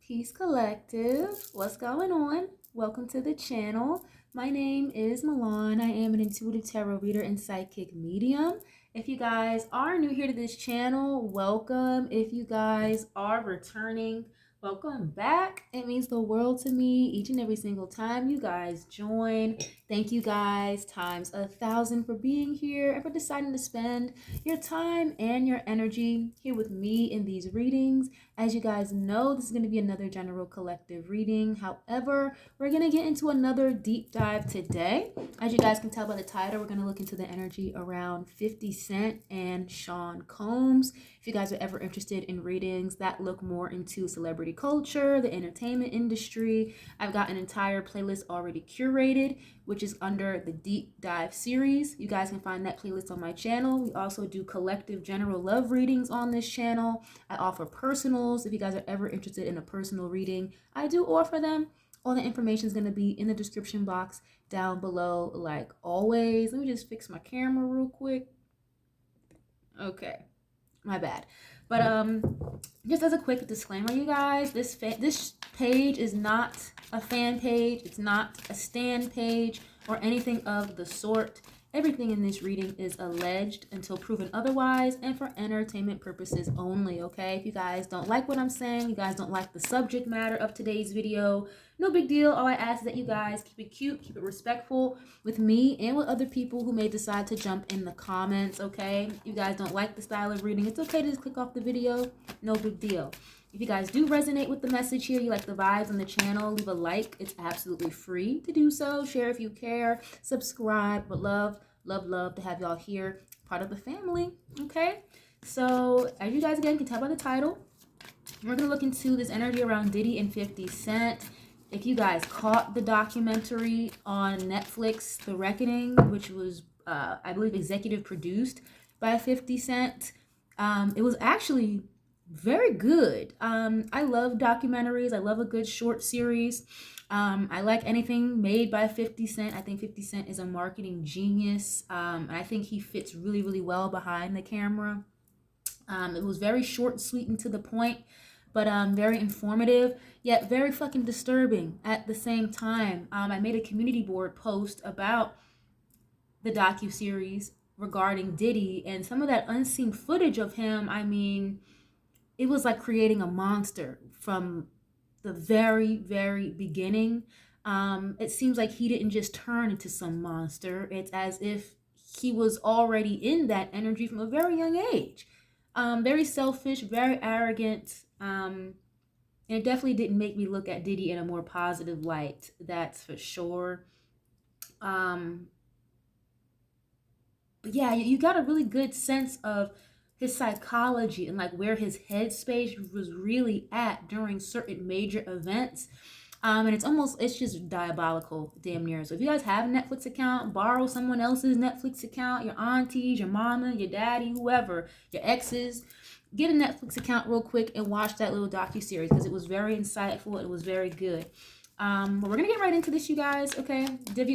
Peace Collective. What's going on? Welcome to the channel. My name is Milan. I am an intuitive tarot reader and psychic medium. If you guys are new here to this channel, welcome. If you guys are returning, welcome back. It means the world to me each and every single time you guys join. Thank you guys times 1,000 for being here and for deciding to spend your time and your energy here with me in these readings. As you guys know, this is going to be another general collective reading. However, we're going to get into another deep dive today. As you guys can tell by the title, we're going to look into the energy around 50 Cent and Sean Combs. If you guys are ever interested in readings that look more into celebrity culture, the entertainment industry, I've got an entire playlist already curated, which is under the Deep Dive series. You guys can find that playlist on my channel. We also do collective general love readings on this channel. I offer personals. If you guys are ever interested in a personal reading, I do offer them. All the information is going to be in the description box down below, like always. Let me just fix my camera real quick. Okay, my bad. But just as a quick disclaimer, you guys, this page is not a fan page. It's not a stand page or anything of the sort. Everything in this reading is alleged until proven otherwise and for entertainment purposes only, okay? If you guys don't like what I'm saying, you guys don't like the subject matter of today's video, no big deal. All I ask is that you guys keep it cute, keep it respectful with me and with other people who may decide to jump in the comments, okay? If you guys don't like the style of reading, it's okay to just click off the video, no big deal. If you guys do resonate with the message here, you like the vibes on the channel, leave a like. It's absolutely free to do so. Share if you care. Subscribe. But love to have y'all here, part of the family, okay? So, as you guys, again, can tell by the title, we're going to look into this energy around Diddy and 50 Cent. If you guys caught the documentary on Netflix, The Reckoning, which was, I believe, executive produced by 50 Cent, it was actually very good. I love documentaries. I love a good short series. I like anything made by 50 Cent. I think 50 Cent is a marketing genius. And I think he fits really, really well behind the camera. It was very short, sweet, and to the point, but very informative, yet very fucking disturbing at the same time. I made a community board post about the docuseries regarding Diddy and some of that unseen footage of him. I mean, it was like creating a monster from the very, very beginning. It seems like he didn't just turn into some monster. It's as if he was already in that energy from a very young age. Very selfish, very arrogant. And it definitely didn't make me look at Diddy in a more positive light. That's for sure. But yeah, you got a really good sense of his psychology and like where his headspace was really at during certain major events. And it's just diabolical, damn near. So if you guys have a Netflix account, borrow someone else's Netflix account, your aunties, your mama, your daddy, whoever, your exes, get a Netflix account real quick and watch that little docuseries because it was very insightful. It was very good. But we're gonna get right into this, you guys, okay?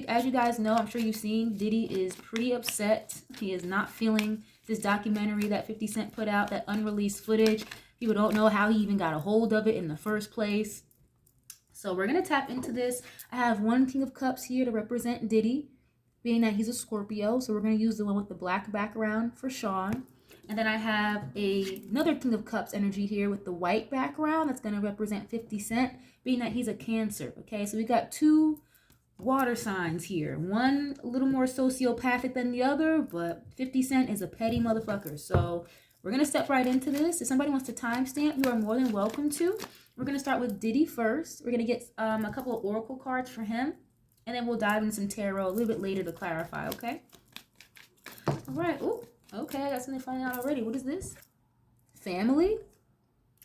As you guys know, I'm sure you've seen, Diddy is pretty upset. He is not feeling this documentary that 50 Cent put out, that unreleased footage. People don't know how he even got a hold of it in the first place. So we're going to tap into this. I have one King of Cups here to represent Diddy, being that he's a Scorpio. So we're going to use the one with the black background for Sean. And then I have another King of Cups energy here with the white background that's going to represent 50 Cent, being that he's a Cancer. Okay, so we got two water signs here. One a little more sociopathic than the other, but 50 Cent is a petty motherfucker. So we're going to step right into this. If somebody wants to timestamp, you are more than welcome to. We're going to start with Diddy first. We're going to get a couple of oracle cards for him, and then we'll dive into some tarot a little bit later to clarify, okay? All right. Oh, okay. I got something finding out already. What is this? Family?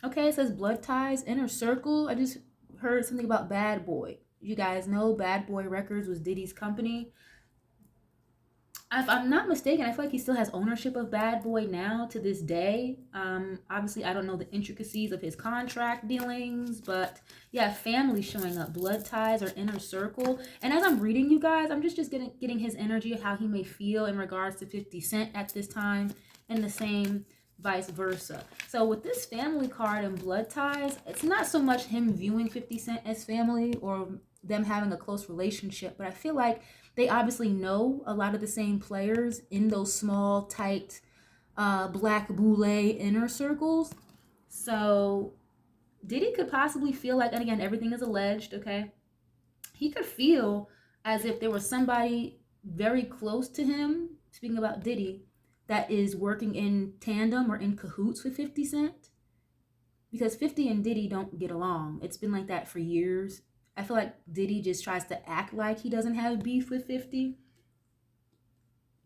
Okay, it says blood ties, inner circle. I just heard something about Bad Boy. You guys know Bad Boy Records was Diddy's company. If I'm not mistaken, I feel like he still has ownership of Bad Boy now to this day. Obviously, I don't know the intricacies of his contract dealings, but yeah, family showing up, blood ties or inner circle. And as I'm reading, you guys, I'm just getting his energy of how he may feel in regards to 50 Cent at this time, in the same vice versa. So with this family card and blood ties, it's not so much him viewing 50 Cent as family or them having a close relationship, but I feel like they obviously know a lot of the same players in those small, tight, black boule inner circles. So Diddy could possibly feel like, and again, everything is alleged, okay? He could feel as if there was somebody very close to him, speaking about Diddy, that is working in tandem or in cahoots with 50 Cent. Because 50 and Diddy don't get along. It's been like that for years. I feel like Diddy just tries to act like he doesn't have beef with 50.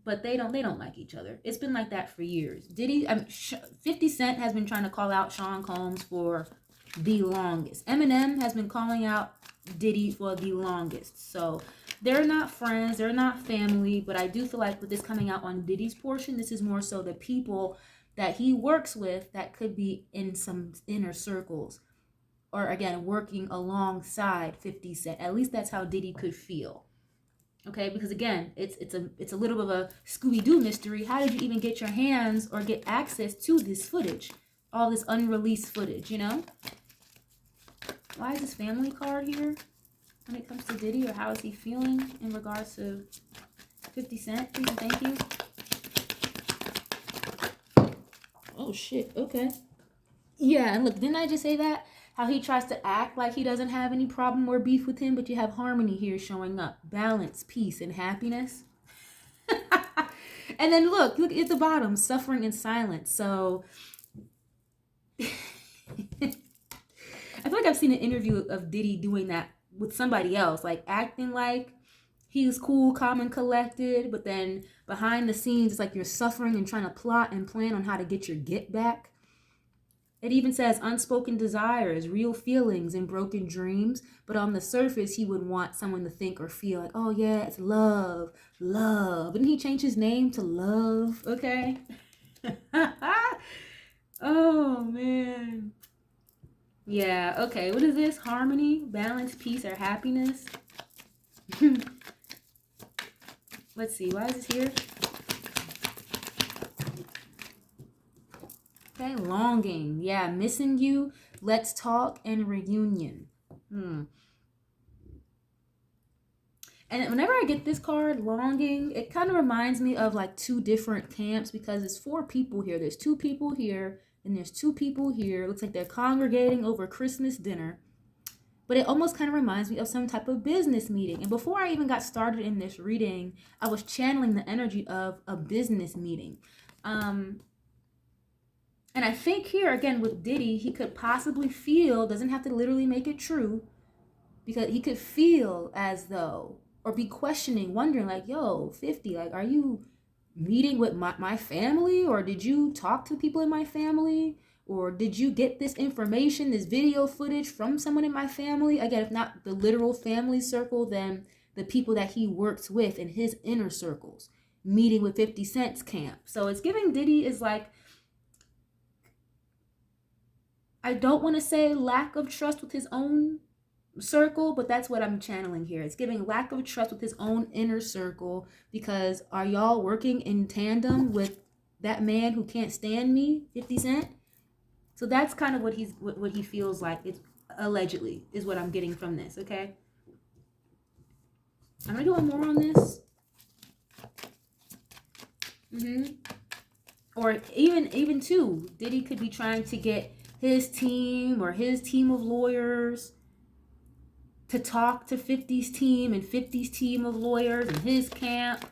But they don't like each other. It's been like that for years. 50 Cent has been trying to call out Sean Combs for the longest. Eminem has been calling out Diddy for the longest. So they're not friends, they're not family, but I do feel like with this coming out on Diddy's portion, this is more so the people that he works with that could be in some inner circles, or again, working alongside 50 Cent. At least that's how Diddy could feel. Okay, because again, it's a little bit of a Scooby-Doo mystery. How did you even get your hands or get access to this footage? All this unreleased footage, you know? Why is this family card here when it comes to Diddy, or how is he feeling in regards to 50 Cent? Please and thank you. Oh, shit. Okay. Yeah, and look, didn't I just say that? How he tries to act like he doesn't have any problem or beef with him, but you have harmony here showing up. Balance, peace, and happiness. And then look at the bottom, suffering in silence. So I feel like I've seen an interview of Diddy doing that with somebody else, like acting like he's cool, calm, and collected, but then behind the scenes, it's like you're suffering and trying to plot and plan on how to get your get back. It even says unspoken desires, real feelings, and broken dreams. But on the surface, he would want someone to think or feel like, oh yeah, it's love, love. Didn't he change his name to Love? Okay. Oh, man. Yeah, okay. What is this? Harmony, balance, peace, or happiness? Let's see. Why is this here? Okay, longing. Yeah, missing you. Let's talk and reunion. And whenever I get this card, longing, it kind of reminds me of like two different camps, because it's four people here. There's two people here and there's two people here. It looks like they're congregating over Christmas dinner. But it almost kind of reminds me of some type of business meeting. And before I even got started in this reading, I was channeling the energy of a business meeting. And I think here, again, with Diddy, he could possibly feel, doesn't have to literally make it true, because he could feel as though, or be questioning, wondering like, yo, 50, like, are you meeting with my family? Or did you talk to people in my family? Or did you get this information, this video footage from someone in my family? Again, if not the literal family circle, then the people that he works with in his inner circles, meeting with 50 Cent's camp. So it's giving Diddy is like, I don't want to say lack of trust with his own circle, but that's what I'm channeling here. It's giving lack of trust with his own inner circle, because are y'all working in tandem with that man who can't stand me, 50 Cent? So that's kind of what he feels like. It's allegedly is what I'm getting from this, okay? I'm going to do one more on this. Or even two, Diddy could be trying to get his team or his team of lawyers to talk to 50's team and 50's team of lawyers and his camp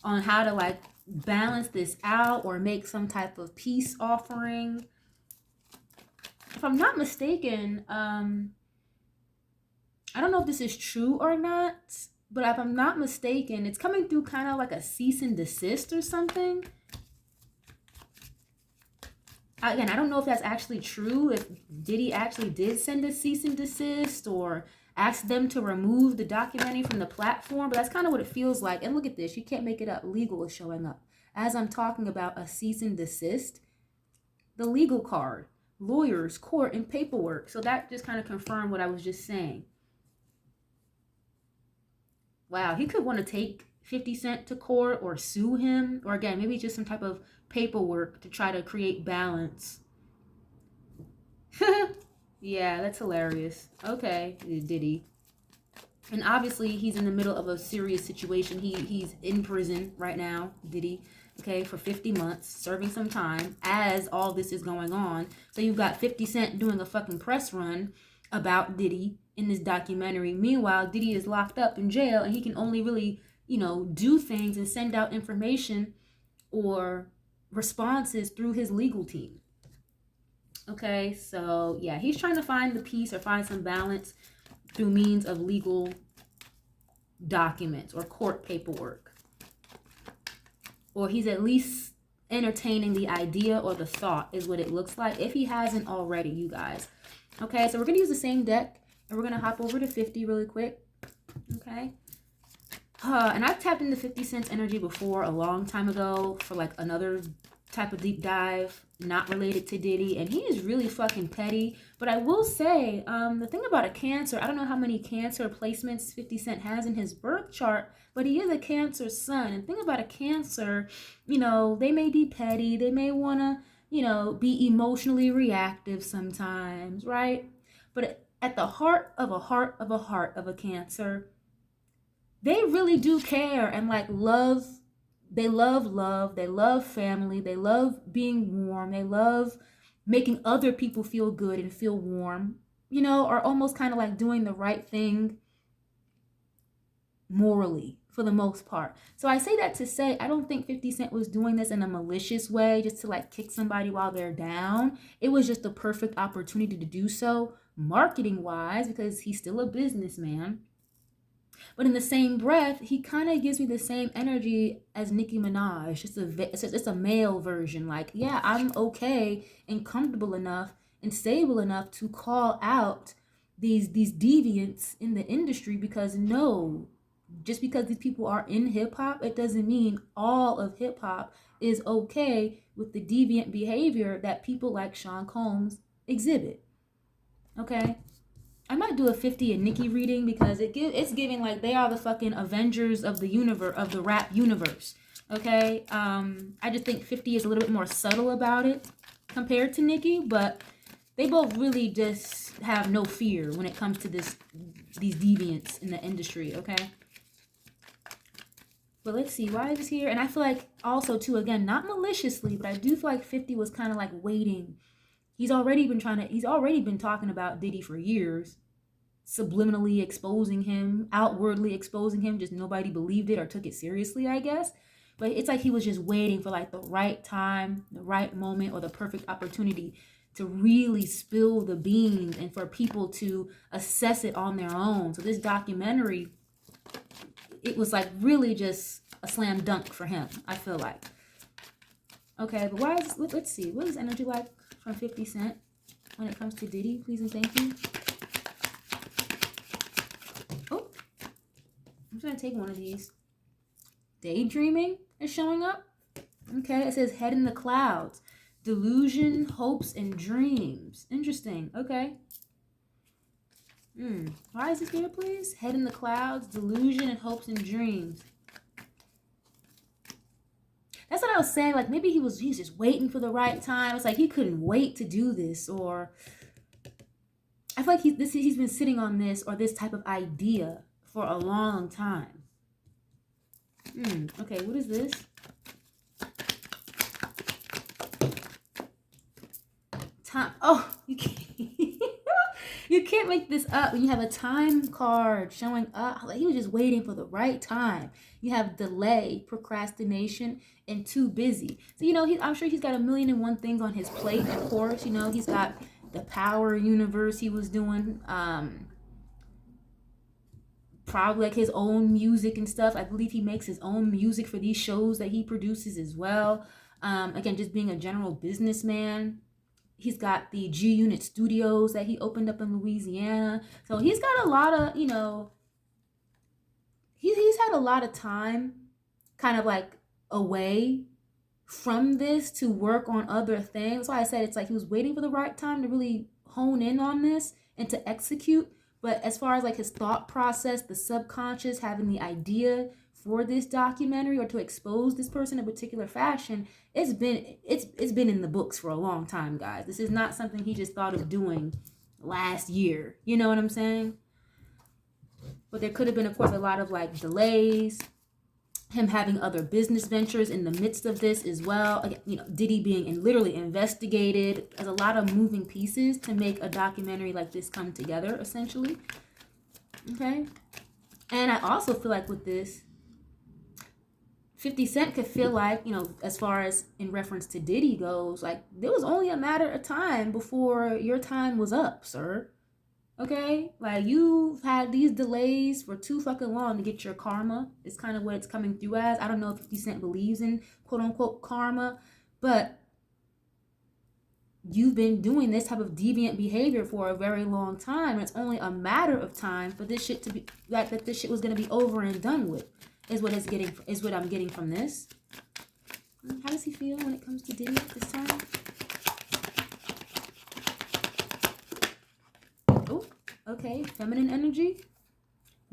on how to like balance this out or make some type of peace offering. If I'm not mistaken, I don't know if this is true or not, but if I'm not mistaken, it's coming through kind of like a cease and desist or something. Again, I don't know if that's actually true, if Diddy actually did send a cease and desist or ask them to remove the documentary from the platform, but that's kind of what it feels like. And look at this, you can't make it up. Legal is showing up. As I'm talking about a cease and desist, the legal card, lawyers, court, and paperwork. So that just kind of confirmed what I was just saying. Wow, he could want to take 50 Cent to court or sue him, or again, maybe just some type of paperwork to try to create balance. Yeah, that's hilarious. Okay, Diddy. And obviously he's in the middle of a serious situation. He's in prison right now, Diddy, okay, for 50 months, serving some time as all this is going on. So you've got 50 Cent doing a fucking press run about Diddy in this documentary. Meanwhile, Diddy is locked up in jail and he can only really, do things and send out information or responses through his legal team. Okay, so yeah, he's trying to find the peace or find some balance through means of legal documents or court paperwork. Or he's at least entertaining the idea or the thought is what it looks like, if he hasn't already, you guys. Okay, so we're going to use the same deck and we're going to hop over to 50 really quick. Okay. And I've tapped into 50 Cent's energy before a long time ago for like another type of deep dive, not related to Diddy, and he is really fucking petty. But I will say, the thing about a Cancer, I don't know how many Cancer placements 50 Cent has in his birth chart, but he is a Cancer sun. And the thing about a Cancer, they may be petty, they may want to, be emotionally reactive sometimes, right? But at the heart of a Cancer, they really do care and like love. They love love, they love family, they love being warm, they love making other people feel good and feel warm, or almost kind of like doing the right thing morally for the most part. So I say that to say, I don't think 50 Cent was doing this in a malicious way just to like kick somebody while they're down. It was just the perfect opportunity to do so marketing wise because he's still a businessman. But in the same breath, he kind of gives me the same energy as Nicki Minaj. It's a male version. Like, yeah, I'm okay and comfortable enough and stable enough to call out these deviants in the industry because no, just because these people are in hip hop, it doesn't mean all of hip hop is okay with the deviant behavior that people like Sean Combs exhibit. Okay? I might do a 50 and Nicki reading because it's giving like they are the fucking Avengers of the universe, of the rap universe. Okay, I just think 50 is a little bit more subtle about it compared to Nicki, but they both really just have no fear when it comes to these deviants in the industry. Okay, but let's see, why is this here? And I feel like also too, again, not maliciously, but I do feel like 50 was kind of like waiting. He's already been talking about Diddy for years, subliminally exposing him, outwardly exposing him, just nobody believed it or took it seriously, I guess. But it's like he was just waiting for like the right time, the right moment, or the perfect opportunity to really spill the beans and for people to assess it on their own. So this documentary, it was like really just a slam dunk for him, I feel like. Okay, but why is this, let's see, what is energy like from 50 Cent when it comes to Diddy? Please and thank you. Oh, I'm going to take one of these. Daydreaming is showing up. Okay, it says head in the clouds. Delusion, hopes, and dreams. Interesting. Okay. Why is this here, please? Head in the clouds, delusion, and hopes and dreams. That's what I was saying. Like maybe he's just waiting for the right time. It's like he couldn't wait to do this, or I feel like he's been sitting on this or this type of idea for a long time. Okay, what is this? Time. Oh, you can't. You can't make this up. When you have a time card showing up, like he was just waiting for the right time. You have delay, procrastination, and too busy. So I'm sure he's got 1,000,001 things on his plate. Of course, he's got the Power universe he was doing. Probably like his own music and stuff. I believe he makes his own music for these shows that he produces as well. Again, just being a general businessman. He's got the G Unit Studios that he opened up in Louisiana. So he's got a lot of, he's had a lot of time kind of like away from this to work on other things. That's why I said it's like he was waiting for the right time to really hone in on this and to execute. But as far as like his thought process, the subconscious, having the idea for this documentary or to expose this person in a particular fashion, it's been in the books for a long time, guys. This is not something he just thought of doing last year. You know what I'm saying? But there could have been, of course, a lot of like delays, him having other business ventures in the midst of this as well. Again, you know, Diddy being literally investigated. There's a lot of moving pieces to make a documentary like this come together, essentially. Okay? And I also feel like with this, 50 Cent could feel like, you know, as far as in reference to Diddy goes, like, there was only a matter of time before your time was up, sir. Okay? Like, you've had these delays for too fucking long to get your karma. It's kind of what it's coming through as. I don't know if 50 Cent believes in quote-unquote karma, but you've been doing this type of deviant behavior for a very long time. And it's only a matter of time for this shit to be, like, that this shit was going to be over and done with, is what I'm getting from this. How does he feel when it comes to Diddy at this time? Okay, feminine energy,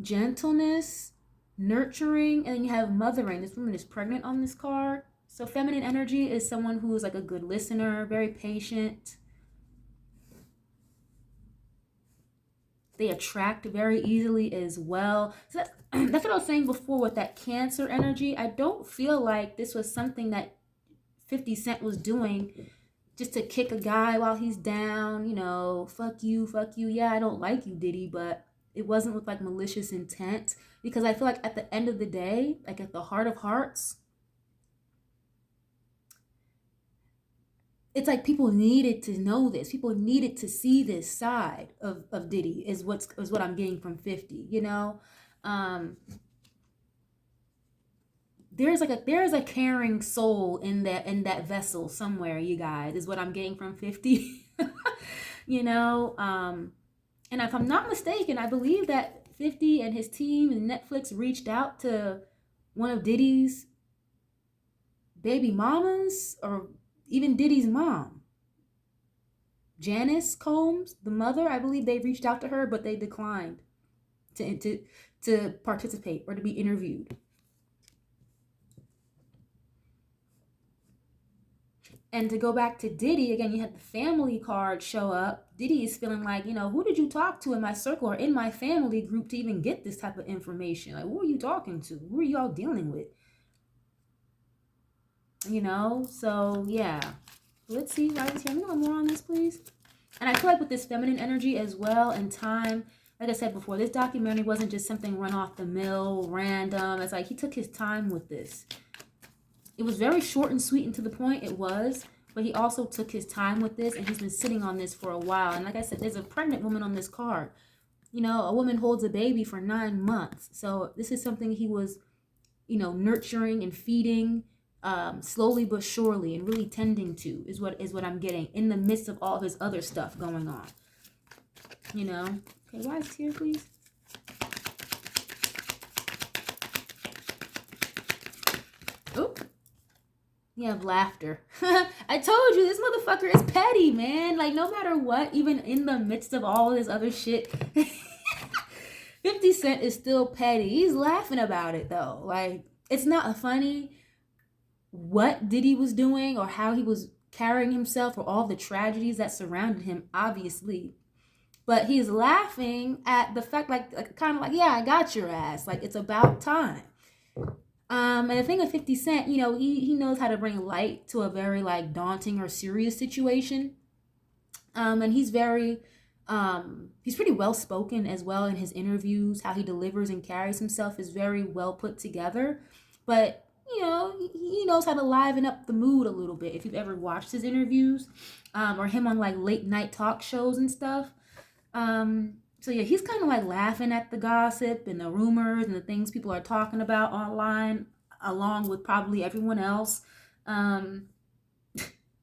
gentleness, nurturing, and then you have mothering. This woman is pregnant on this card. So feminine energy is someone who is like a good listener, very patient. They attract very easily as well. So that's what I was saying before with that Cancer energy. I don't feel like this was something that 50 Cent was doing just to kick a guy while he's down, you know, fuck you, yeah, I don't like you, Diddy, but it wasn't with like malicious intent, because I feel like at the end of the day, like at the heart of hearts, it's like people needed to know this. People needed to see this side of Diddy is what I'm getting from 50, you know? There's a caring soul in that vessel somewhere, you guys, is what I'm getting from 50. You know, and if I'm not mistaken, I believe that 50 and his team and Netflix reached out to one of Diddy's baby mamas, or even Diddy's mom, Janice Combs, the mother. I believe they reached out to her, but they declined to participate or to be interviewed. And to go back to Diddy, again, you had the family card show up. Diddy is feeling like, you know, who did you talk to in my circle or in my family group to even get this type of information? Like, who are you talking to? Who are y'all dealing with? You know, so yeah. Let's see, right here. Can you go more on this, please? And I feel like with this feminine energy as well and time, like I said before, this documentary wasn't just something run off the mill, random. It's like he took his time with this. It was very short and sweet and to the point, it was, but he also took his time with this, and he's been sitting on this for a while. And like I said, there's a pregnant woman on this card. You know, a woman holds a baby for 9 months. So this is something he was, you know, nurturing and feeding slowly but surely, and really tending to is what I'm getting in the midst of all his other stuff going on. You know? Okay, why is here, please? Oh. You have laughter. I told you, this motherfucker is petty, man. Like, no matter what, even in the midst of all this other shit, 50 Cent is still petty. He's laughing about it, though. Like, it's not funny what Diddy was doing or how he was carrying himself or all the tragedies that surrounded him, obviously. But he's laughing at the fact, like kind of like, yeah, I got your ass. Like, it's about time. And the thing with 50 Cent, you know, he knows how to bring light to a very like daunting or serious situation. And he's very, he's pretty well spoken as well in his interviews. How he delivers and carries himself is very well put together. But, you know, he knows how to liven up the mood a little bit. If you've ever watched his interviews, or him on like late night talk shows and stuff. So yeah, he's kind of like laughing at the gossip and the rumors and the things people are talking about online, along with probably everyone else.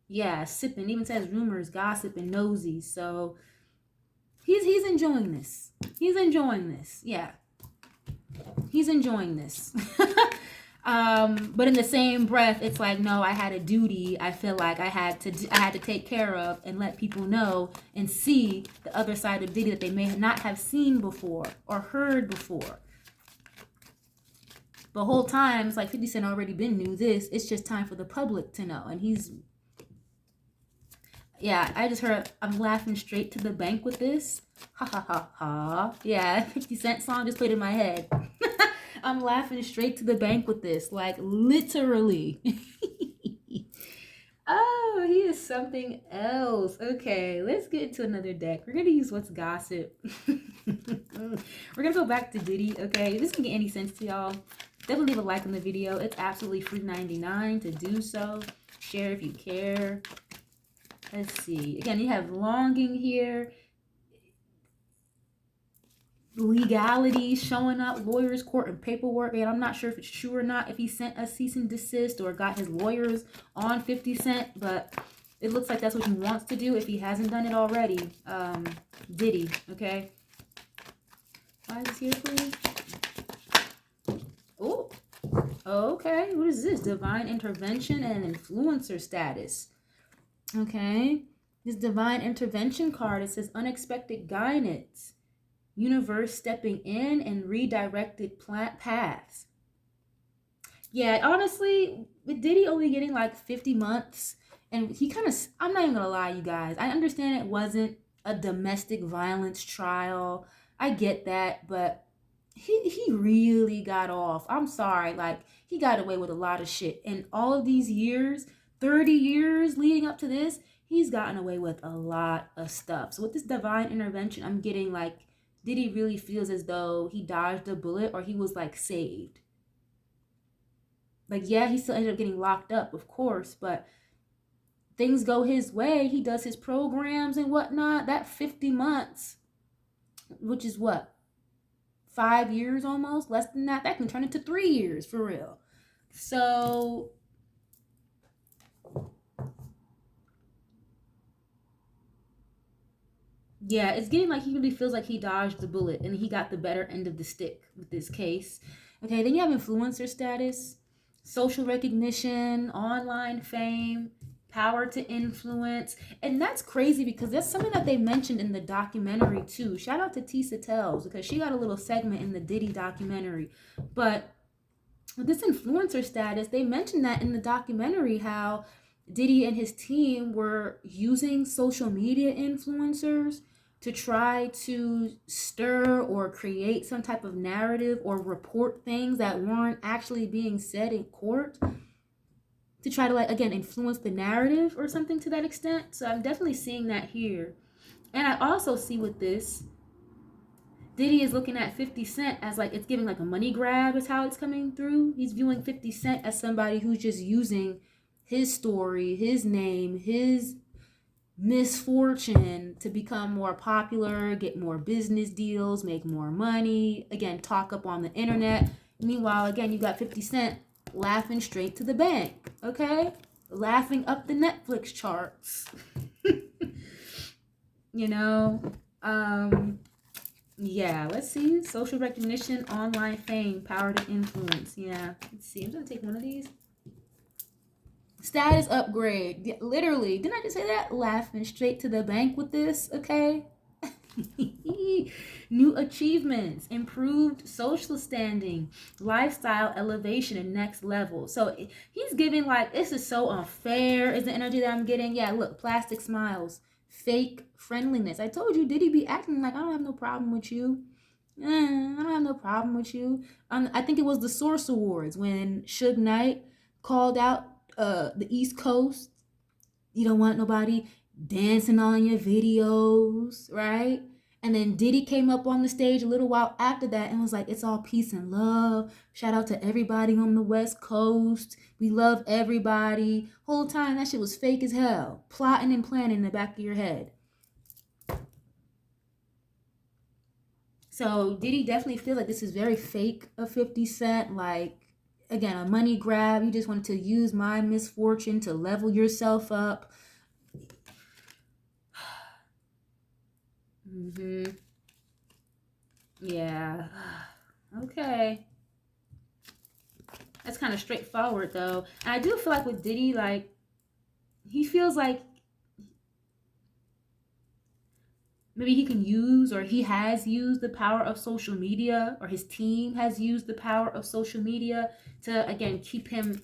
Yeah, sipping, even says rumors, gossip, and nosy. So he's enjoying this. He's enjoying this. Yeah, he's enjoying this. But in the same breath, it's like, no, I had a duty. I feel like I had to take care of and let people know and see the other side of Diddy that they may not have seen before or heard before. The whole time, it's like 50 Cent already been knew this. It's just time for the public to know. And he's, yeah, I just heard, I'm laughing straight to the bank with this. Ha ha ha ha. Yeah, 50 Cent song just played in my head. I'm laughing straight to the bank with this. Like, literally. Oh, he is something else. Okay, let's get into another deck. We're going to use What's Gossip. We're going to go back to Diddy, okay? If this can get any sense to y'all, definitely leave a like on the video. It's absolutely free 99 to do so. Share if you care. Let's see. Again, you have longing here. Legality showing up, lawyers, court, and paperwork. And I'm not sure if it's true or not, if he sent a cease and desist or got his lawyers on 50 Cent, but it looks like that's what he wants to do if he hasn't done it already. Diddy, okay? Why is this here, please? Oh, okay. What is this? Divine intervention and influencer status. Okay. This divine intervention card, it says unexpected guidance. Universe stepping in and redirected paths. Yeah, honestly, with Diddy only getting like 50 months, and he kind of, I'm not even gonna lie, you guys. I understand it wasn't a domestic violence trial. I get that, but he really got off. I'm sorry, like he got away with a lot of shit. And all of these years, 30 years leading up to this, he's gotten away with a lot of stuff. So with this divine intervention, I'm getting like, Diddy really feels as though he dodged a bullet or he was like saved. Like, yeah, he still ended up getting locked up, of course, but things go his way. He does his programs and whatnot. That 50 months, which is what, 5 years almost, less than that, that can turn into 3 years for real. So yeah, it's getting like he really feels like he dodged the bullet and he got the better end of the stick with this case. Okay, then you have influencer status, social recognition, online fame, power to influence. And that's crazy because that's something that they mentioned in the documentary too. Shout out to Tisa Tells because she got a little segment in the Diddy documentary. But with this influencer status, they mentioned that in the documentary how Diddy and his team were using social media influencers to try to stir or create some type of narrative or report things that weren't actually being said in court to try to, like, again, influence the narrative or something to that extent. So I'm definitely seeing that here. And I also see with this, Diddy is looking at 50 Cent as like, it's giving like a money grab is how it's coming through. He's viewing 50 Cent as somebody who's just using his story, his name, his misfortune to become more popular, get more business deals, make more money, again, talk up on the internet. Meanwhile, again, you got 50 Cent laughing straight to the bank, okay? Laughing up the Netflix charts. You know? Yeah, let's see. Social recognition, online fame, power to influence. Yeah, let's see. I'm going to take one of these. Status upgrade. Yeah, literally. Didn't I just say that? Laughing straight to the bank with this, okay? New achievements, improved social standing, lifestyle elevation, and next level. So he's giving like, this is so unfair is the energy that I'm getting. Yeah, look, plastic smiles, fake friendliness. I told you, Diddy be acting like I don't have no problem with you. I don't have no problem with you. I think it was the Source Awards when Suge Knight called out the East Coast. You don't want nobody dancing on your videos, right? And then Diddy came up on the stage a little while after that and was like, it's all peace and love. Shout out to everybody on the West Coast. We love everybody. Whole time that shit was fake as hell. Plotting and planning in the back of your head. So Diddy definitely feels like this is very fake of 50 Cent. Like, again, a money grab. You just wanted to use my misfortune to level yourself up. Yeah. Okay. That's kind of straightforward, though. And I do feel like with Diddy, like, he feels like maybe he can use, or he has used the power of social media, or his team has used the power of social media to, again, keep him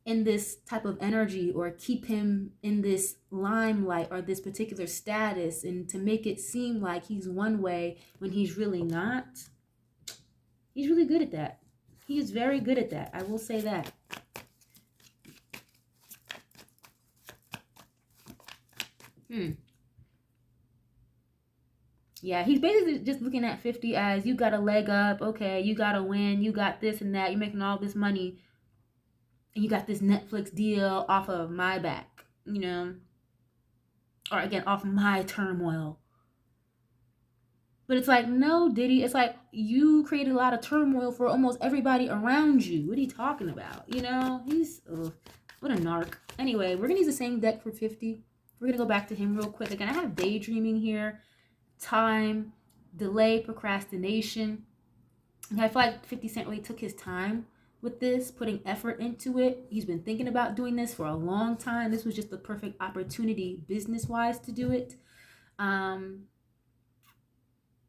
in this type of energy, or keep him in this limelight or this particular status, and to make it seem like he's one way when he's really not. He's really good at that. He is very good at that. I will say that. Yeah, he's basically just looking at 50 as, you got a leg up, okay, you got to win, you got this and that, you're making all this money, and you got this Netflix deal off of my back, you know, or again, off my turmoil. But it's like, no, Diddy, it's like, you created a lot of turmoil for almost everybody around you. What are you talking about? You know, he's, what a narc. Anyway, we're going to use the same deck for 50. We're going to go back to him real quick. Again, I have daydreaming here, time, delay, procrastination. And I feel like 50 Cent really took his time with this, putting effort into it. He's been thinking about doing this for a long time. This was just the perfect opportunity business-wise to do it.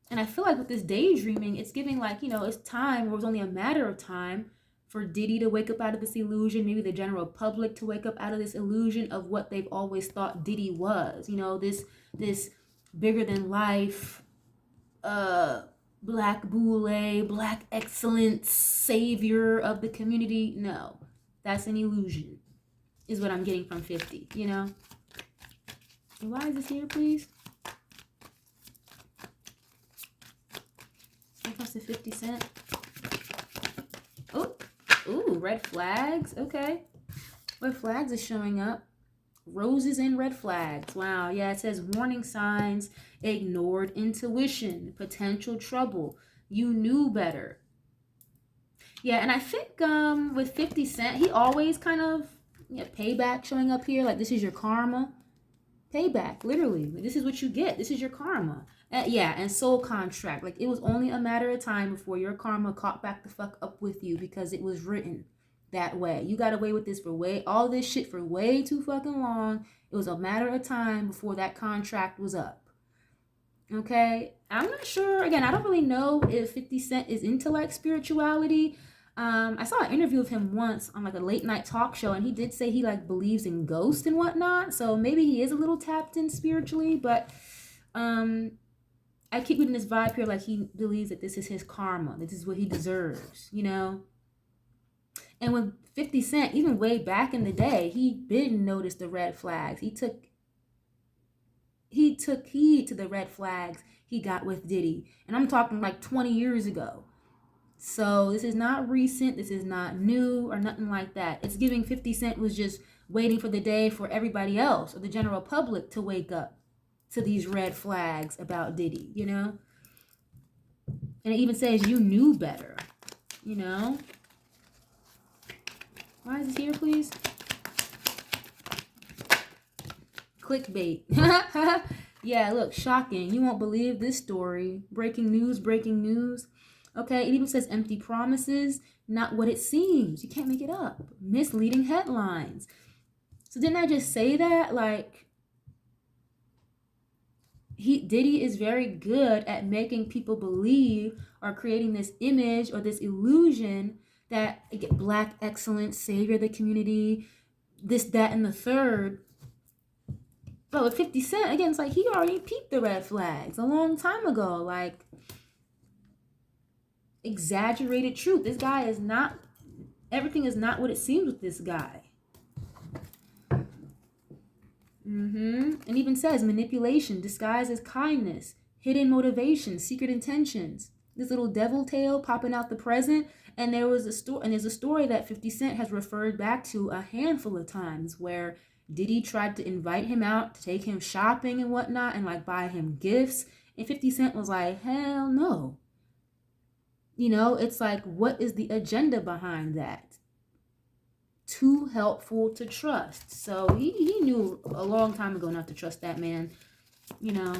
And I feel like with this daydreaming, it's giving like, you know, it's time, or it was only a matter of time for Diddy to wake up out of this illusion, maybe the general public to wake up out of this illusion of what they've always thought Diddy was. You know, this bigger than life, black boule, black excellence, savior of the community. No, that's an illusion, is what I'm getting from 50, you know? And why is this here, please? When it comes to 50 Cent. Oh, ooh, red flags. Okay. Red flags is showing up. Roses and red flags. Wow. Yeah, it says warning signs, ignored intuition, potential trouble. You knew better. Yeah, and I think with 50 Cent, he always kind of, payback showing up here. Like, this is your karma. Payback, literally. This is what you get. This is your karma. Yeah, and soul contract. Like, it was only a matter of time before your karma caught back the fuck up with you, because it was written that way. You got away with this for all this shit for way too fucking long. It was a matter of time before that contract was up. Okay? I'm not sure. Again, I don't really know if 50 Cent is into like spirituality. I saw an interview of him once on like a late night talk show, and he did say he like believes in ghosts and whatnot. So maybe he is a little tapped in spiritually, but I keep getting this vibe here like he believes that this is his karma. This is what he deserves, you know? And with 50 Cent, even way back in the day, he didn't notice the red flags. He took heed to the red flags he got with Diddy. And I'm talking like 20 years ago. So this is not recent. This is not new or nothing like that. It's giving 50 Cent was just waiting for the day for everybody else or the general public to wake up to these red flags about Diddy, you know? And it even says you knew better, you know? Why is this here, please? Clickbait. Yeah, look, shocking. You won't believe this story. Breaking news, breaking news. Okay, it even says empty promises, not what it seems. You can't make it up. Misleading headlines. So didn't I just say that? Like, Diddy is very good at making people believe or creating this image or this illusion that black excellence, savior of the community, this, that, and the third. But with 50 Cent, again, it's like he already peeped the red flags a long time ago. Like, exaggerated truth. This guy is not, everything is not what it seems with this guy. And even says manipulation, disguised as kindness, hidden motivation, secret intentions. This little devil tail popping out the present. And there's a story that 50 Cent has referred back to a handful of times where Diddy tried to invite him out to take him shopping and whatnot and like buy him gifts. And 50 Cent was like, hell no. You know, it's like, what is the agenda behind that? Too helpful to trust. So he knew a long time ago not to trust that man. You know,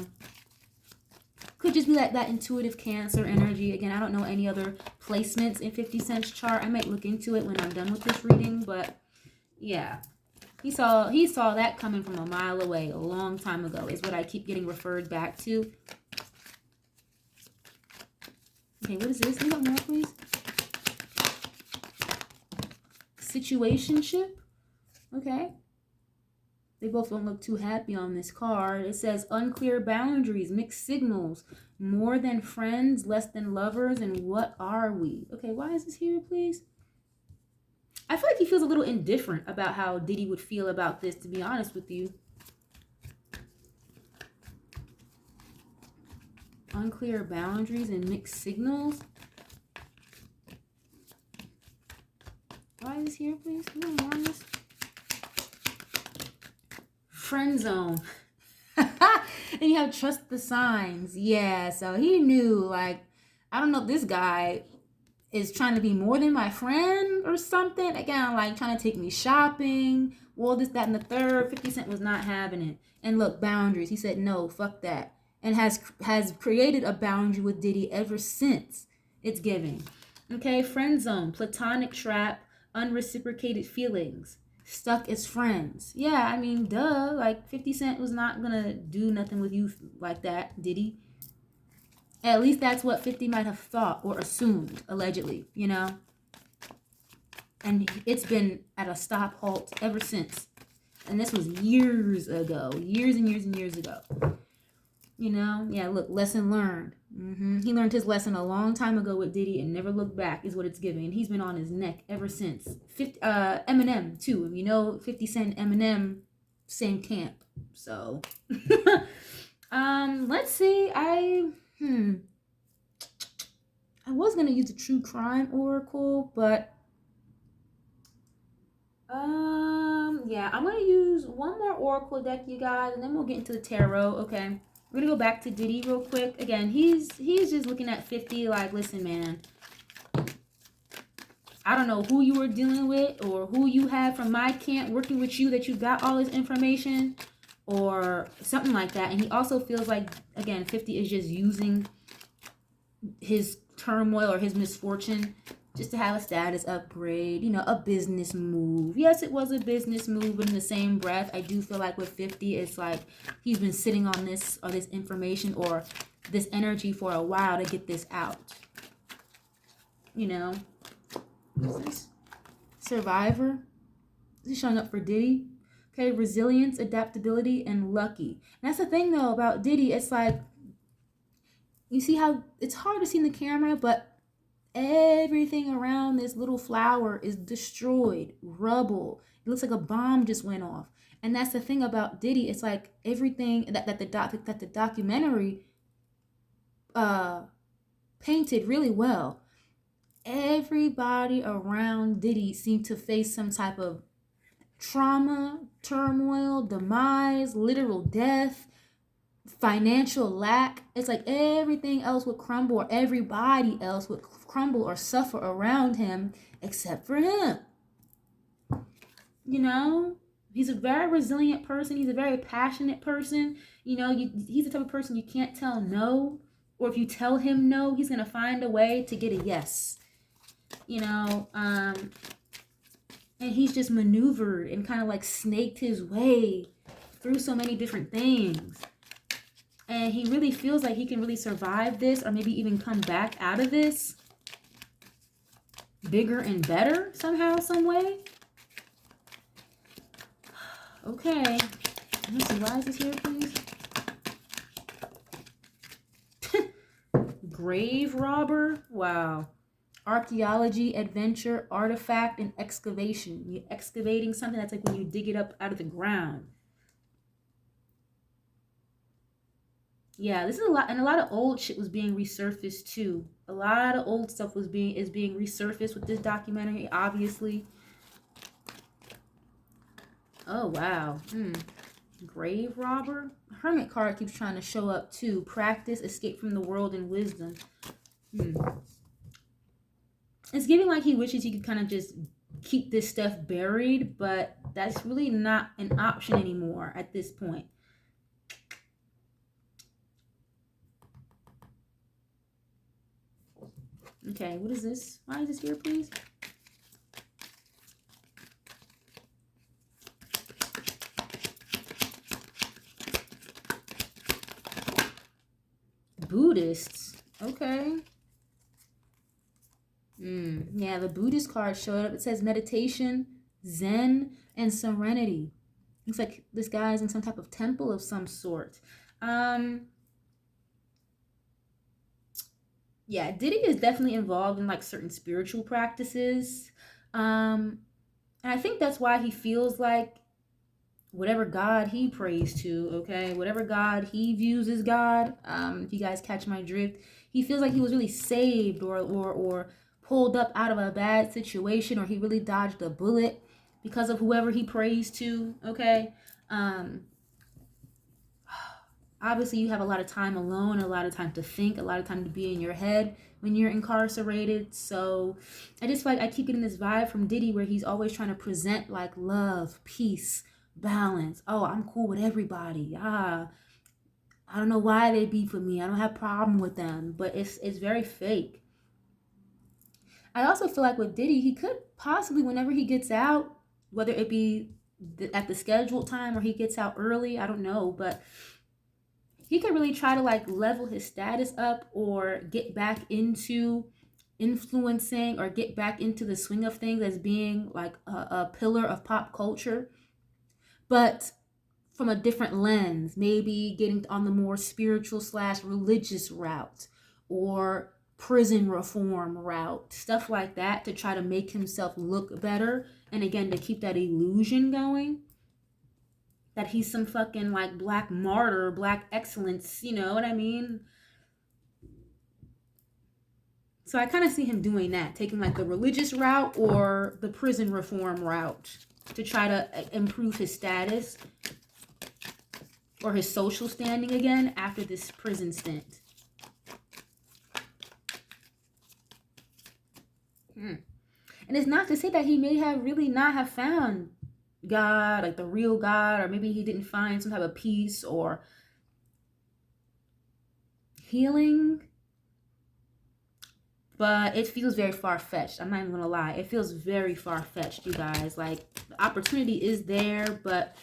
could just be like that intuitive Cancer energy. Again, I don't know any other placements in 50 Cent's chart. I might look into it when I'm done with this reading, but yeah. He saw that coming from a mile away a long time ago, is what I keep getting referred back to. Okay, what is this? Can you got more, please? Situationship. Okay. They both don't look too happy on this card. It says unclear boundaries, mixed signals, more than friends, less than lovers, and what are we? Okay, why is this here, please? I feel like he feels a little indifferent about how Diddy would feel about this, to be honest with you. Unclear boundaries and mixed signals. Why is this here, please? Can you warn this? Friend zone. And you have trust the signs. Yeah, so he knew, like, I don't know if this guy is trying to be more than my friend or something. Again, like trying to take me shopping, all this, that, and the third. 50 Cent was not having it. And look, boundaries. He said, no, fuck that. And has created a boundary with Diddy ever since. It's giving. Okay, friend zone, platonic trap, unreciprocated feelings. Stuck as friends. Yeah, I mean, duh. Like, 50 Cent was not gonna do nothing with you like that, did he? At least that's what 50 might have thought or assumed, allegedly, you know? And it's been at a stop halt ever since. And this was years ago. Years and years and years ago. You know? Yeah, look, lesson learned. He learned his lesson a long time ago with Diddy and never looked back, is what it's giving. And he's been on his neck ever since. Eminem, too. You know, 50 Cent, Eminem, same camp. So, let's see. I was going to use the True Crime Oracle, but, yeah, I'm going to use one more Oracle deck, you guys, and then we'll get into the tarot, okay? We're going to go back to Diddy real quick. Again, he's just looking at 50 like, listen, man, I don't know who you were dealing with or who you had from my camp working with you that you got all this information or something like that. And he also feels like, again, 50 is just using his turmoil or his misfortune just to have a status upgrade, you know, a business move. Yes, it was a business move, but in the same breath, I do feel like with 50, it's like he's been sitting on this or this information or this energy for a while to get this out. You know? What's this? Survivor. This is showing up for Diddy. Okay, resilience, adaptability, and lucky. And that's the thing, though, about Diddy. It's like, you see how it's hard to see in the camera, but everything around this little flower is destroyed, rubble. It looks like a bomb just went off. And that's the thing about Diddy. It's like everything that the documentary painted really well. Everybody around Diddy seemed to face some type of trauma, turmoil, demise, literal death, financial lack. It's like everything else would crumble, or everybody else would crumble or suffer around him except for him. You know, he's a very resilient person. He's a very passionate person. You know, he's the type of person you can't tell no, or if you tell him no, he's gonna find a way to get a yes. You know, and he's just maneuvered and kind of like snaked his way through so many different things. And he really feels like he can really survive this or maybe even come back out of this bigger and better somehow, some way. Okay. Let me see. Why is this here, please? Grave robber. Wow. Archaeology, adventure, artifact, and excavation. You're excavating something. That's like when you dig it up out of the ground. Yeah, this is a lot, and a lot of old shit was being resurfaced too. A lot of old stuff is being resurfaced with this documentary, obviously. Oh wow. Grave robber. Hermit card keeps trying to show up too. Practice, escape from the world, and wisdom. It's giving like he wishes he could kind of just keep this stuff buried, but that's really not an option anymore at this point. Okay, what is this? Why is this here, please? Buddhists. Okay. Yeah, the Buddhist card showed up. It says meditation, Zen, and serenity. Looks like this guy's in some type of temple of some sort. Yeah, Diddy is definitely involved in like certain spiritual practices. And I think that's why he feels like whatever God he prays to, okay, whatever God he views as God, if you guys catch my drift, he feels like he was really saved or pulled up out of a bad situation, or he really dodged a bullet because of whoever he prays to, okay. Obviously you have a lot of time alone, a lot of time to think, a lot of time to be in your head when you're incarcerated. So I just feel like I keep getting this vibe from Diddy where he's always trying to present like love, peace, balance. Oh, I'm cool with everybody. I don't know why they beef with me. I don't have a problem with them, but it's very fake. I also feel like with Diddy, he could possibly, whenever he gets out, whether it be at the scheduled time or he gets out early, I don't know, but he could really try to like level his status up or get back into influencing or get back into the swing of things as being like a pillar of pop culture, but from a different lens, maybe getting on the more spiritual / religious route or prison reform route, stuff like that, to try to make himself look better, and again to keep that illusion going that he's some fucking like black martyr, black excellence, you know what I mean? So I kind of see him doing that, taking like the religious route or the prison reform route to try to improve his status or his social standing again after this prison stint. And it's not to say that he may have really not have found God, like the real God, or maybe he didn't find some type of peace or healing, but it feels very far-fetched. I'm not even gonna lie, it feels very far-fetched, you guys. Like, the opportunity is there, but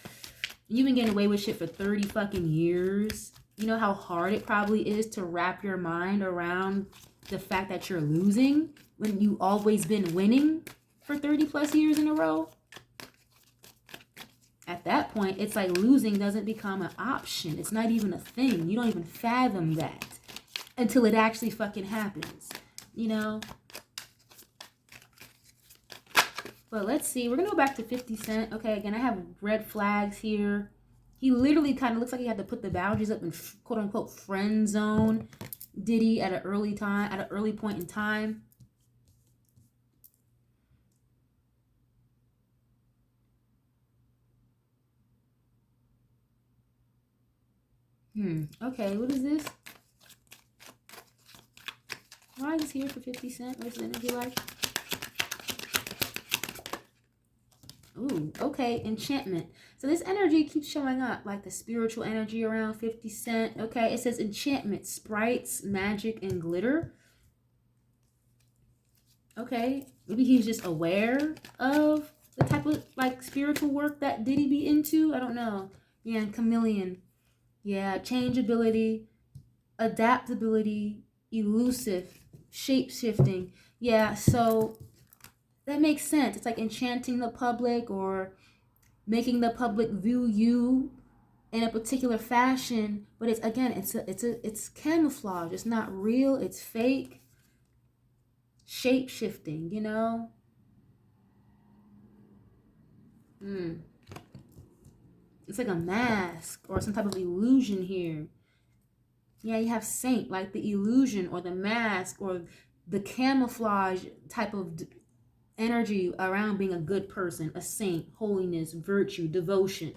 you've been getting away with shit for 30 fucking years. You know how hard it probably is to wrap your mind around the fact that you're losing when you always been winning for 30 plus years in a row? At that point, it's like losing doesn't become an option. It's not even a thing. You don't even fathom that until it actually fucking happens, you know? But let's see. We're going to go back to 50 Cent. Okay, again, I have red flags here. He literally kind of looks like he had to put the boundaries up in quote-unquote friend zone Diddy at an early point in time. Okay, what is this? Why is this here for 50 Cent? What's the energy like? Ooh, okay, enchantment. So this energy keeps showing up, like the spiritual energy around 50 Cent. Okay, it says enchantment, sprites, magic, and glitter. Okay, maybe he's just aware of the type of like spiritual work that Diddy be into. I don't know. Yeah, and chameleon. Yeah, changeability, adaptability, elusive, shape-shifting. Yeah, so that makes sense. It's like enchanting the public or making the public view you in a particular fashion, but it's again, it's camouflage. It's not real, it's fake. Shape-shifting, you know? It's like a mask or some type of illusion here. Yeah, you have saint, like the illusion or the mask or the camouflage type of energy around being a good person, a saint, holiness, virtue, devotion.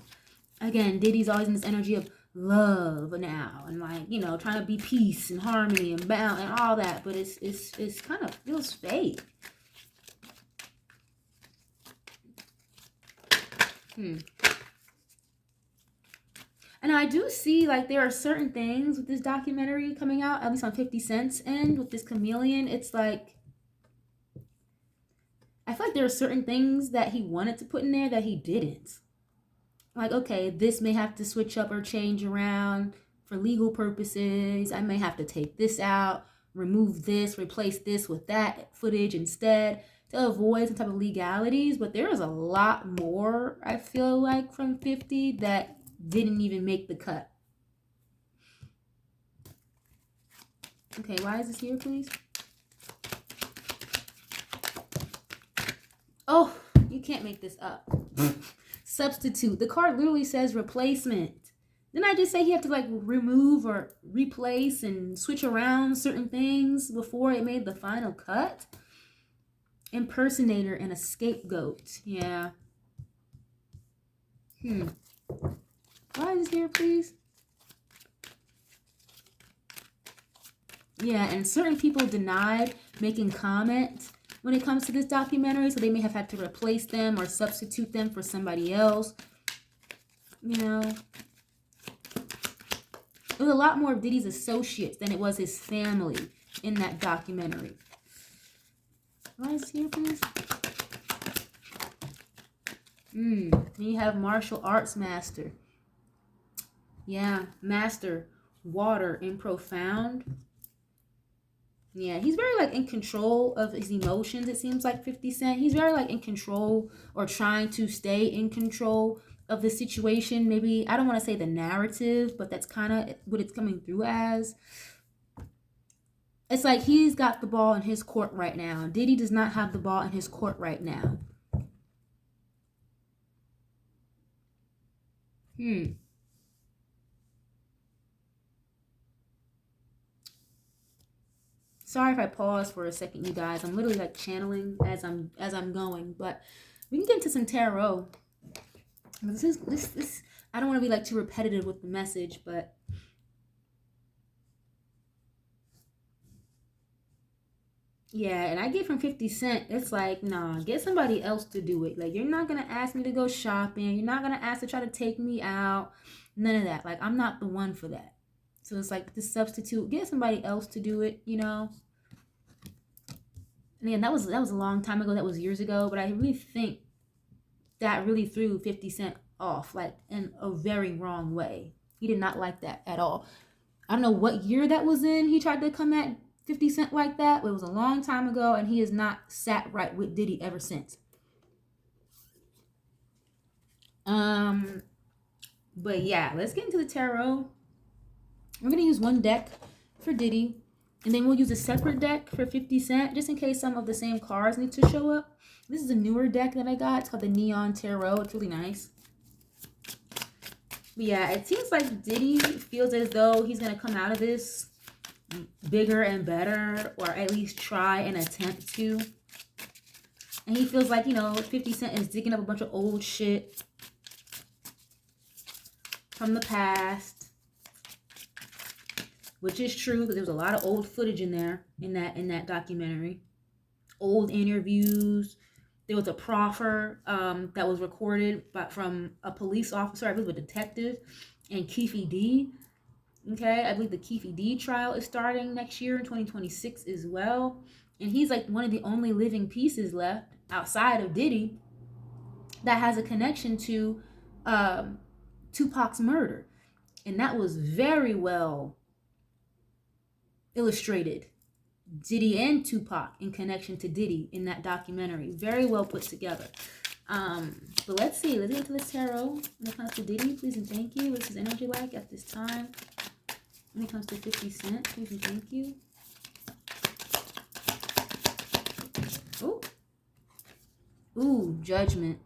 Again, Diddy's always in this energy of love now and like, you know, trying to be peace and harmony and balance and all that, but it's kind of feels fake. And I do see like there are certain things with this documentary coming out, at least on 50 Cent's end with this chameleon. It's like, I feel like there are certain things that he wanted to put in there that he didn't. Like, okay, this may have to switch up or change around for legal purposes. I may have to take this out, remove this, replace this with that footage instead to avoid some type of legalities. But there is a lot more, I feel like, from 50 that didn't even make the cut. Okay, why is this here, please? Oh, you can't make this up. Substitute. The card literally says replacement. Didn't I just say he had to like remove or replace and switch around certain things before it made the final cut? Impersonator and a scapegoat. Yeah. Why is this here, please? Yeah, and certain people denied making comments when it comes to this documentary, so they may have had to replace them or substitute them for somebody else. You know, it was a lot more of Diddy's associates than it was his family in that documentary. Why is here, please? You have martial arts master. Yeah, master, water and profound. Yeah, he's very like in control of his emotions, it seems like 50 Cent. He's very like in control or trying to stay in control of the situation. Maybe, I don't want to say the narrative, but that's kind of what it's coming through as. It's like he's got the ball in his court right now. Diddy does not have the ball in his court right now. Sorry if I pause for a second, you guys. I'm literally like channeling as I'm going, but we can get into some tarot. This I don't want to be like too repetitive with the message, but yeah, and I get from 50 Cent, it's like, nah, get somebody else to do it. Like, you're not gonna ask me to go shopping, you're not gonna ask to try to take me out, none of that. Like, I'm not the one for that. So it's like, the substitute, get somebody else to do it, you know. And again, that was a long time ago, that was years ago, but I really think that really threw 50 Cent off, like in a very wrong way. He did not like that at all. I don't know what year that was in. He tried to come at 50 Cent like that, but it was a long time ago, and he has not sat right with Diddy ever since. But yeah, let's get into the tarot. We're gonna use one deck for Diddy, and then we'll use a separate deck for 50 Cent, just in case some of the same cards need to show up. This is a newer deck that I got. It's called the Neon Tarot. It's really nice. But yeah, it seems like Diddy feels as though he's going to come out of this bigger and better, or at least try and attempt to. And he feels like, 50 Cent is digging up a bunch of old shit from the past, which is true, because there was a lot of old footage in there, in that documentary. Old interviews. There was a proffer that was recorded from a police officer, I believe a detective, and Keefe D. Okay, I believe the Keefe D trial is starting next year in 2026 as well. And he's like one of the only living pieces left outside of Diddy that has a connection to Tupac's murder. And that was very well illustrated. Diddy and Tupac in connection to Diddy in that documentary. Very well put together. But let's see. Let's get into this tarot. When it comes to Diddy, please and thank you. What's his energy like at this time? When it comes to 50 Cent, please and thank you. Ooh, Judgment.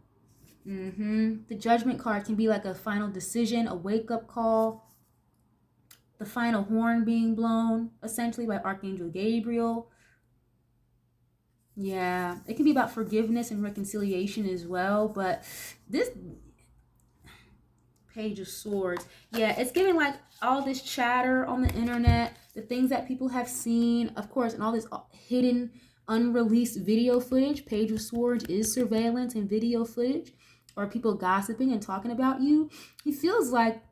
The Judgment card can be like a final decision, a wake-up call. The final horn being blown, essentially, by Archangel Gabriel. Yeah, it can be about forgiveness and reconciliation as well, but this Page of Swords, yeah, it's giving like all this chatter on the internet, the things that people have seen, of course, and all this hidden, unreleased video footage. Page of Swords is surveillance and video footage, or people gossiping and talking about you. He feels like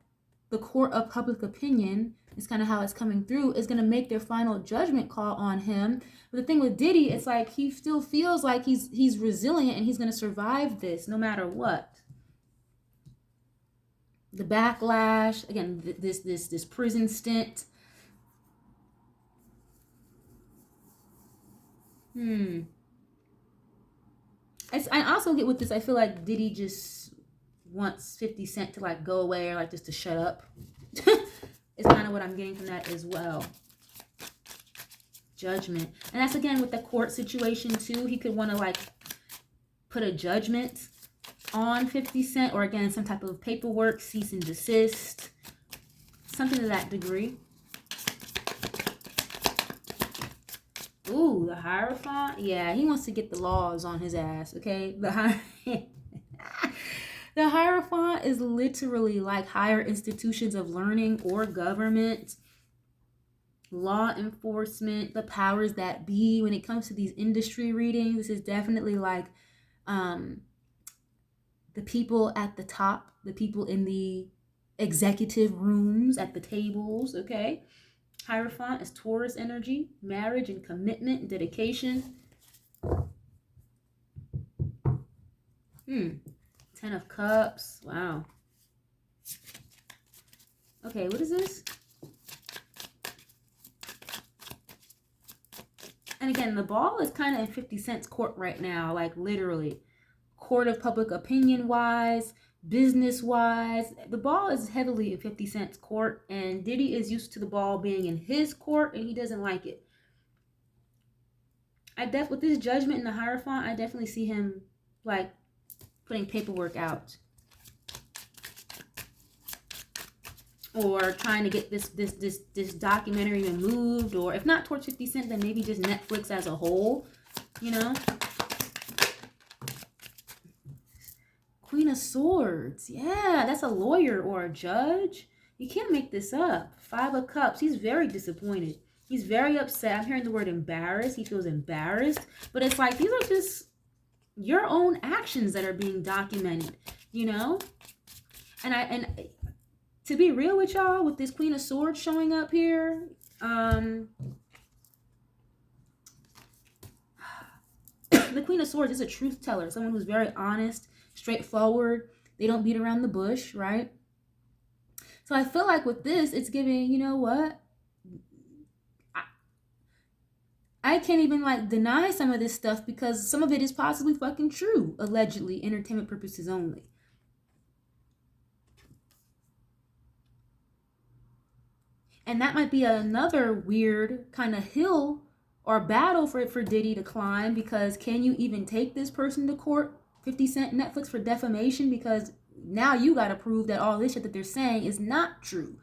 the court of public opinion, is kind of how it's coming through, is going to make their final judgment call on him. But the thing with Diddy, it's like he still feels like he's resilient and he's going to survive this no matter what. the backlash, again, this prison stint. I also get with this, I feel like Diddy just wants 50 Cent to like go away, or like just to shut up. It's kind of what I'm getting from that as well. Judgment. And that's again with the court situation too. He could want to like put a judgment on 50 Cent, or again some type of paperwork, cease and desist, something to that degree. Ooh, the Hierophant. Yeah, he wants to get the laws on his ass, okay? The Hierophant is literally like higher institutions of learning or government, law enforcement, the powers that be. When it comes to these industry readings, this is definitely like the people at the top, the people in the executive rooms at the tables, okay? Hierophant is Taurus energy, marriage and commitment and dedication. Ten of Cups. Wow. Okay, what is this? And again, the ball is kind of in 50 Cent's court right now, like literally. Court of public opinion wise, business wise, the ball is heavily in 50 Cent's court, and Diddy is used to the ball being in his court, and he doesn't like it. With this judgment in the Hierophant, I definitely see him like putting paperwork out, or trying to get this documentary removed, or if not towards 50 Cent, then maybe just Netflix as a whole, you know. Queen of Swords. Yeah, that's a lawyer or a judge. You can't make this up. 5 of Cups. He's very disappointed. He's very upset. I'm hearing the word embarrassed. He feels embarrassed. But it's like, these are just your own actions that are being documented, you know? And to be real with y'all, with this Queen of Swords showing up here, the Queen of Swords is a truth teller, someone who's very honest, straightforward. They don't beat around the bush, right? So I feel like with this, it's giving, you know what? I can't even like deny some of this stuff, because some of it is possibly fucking true, allegedly, entertainment purposes only. And that might be another weird kind of hill or battle for Diddy to climb, because can you even take this person to court, 50 Cent, Netflix, for defamation? Because now you got to prove that all this shit that they're saying is not true.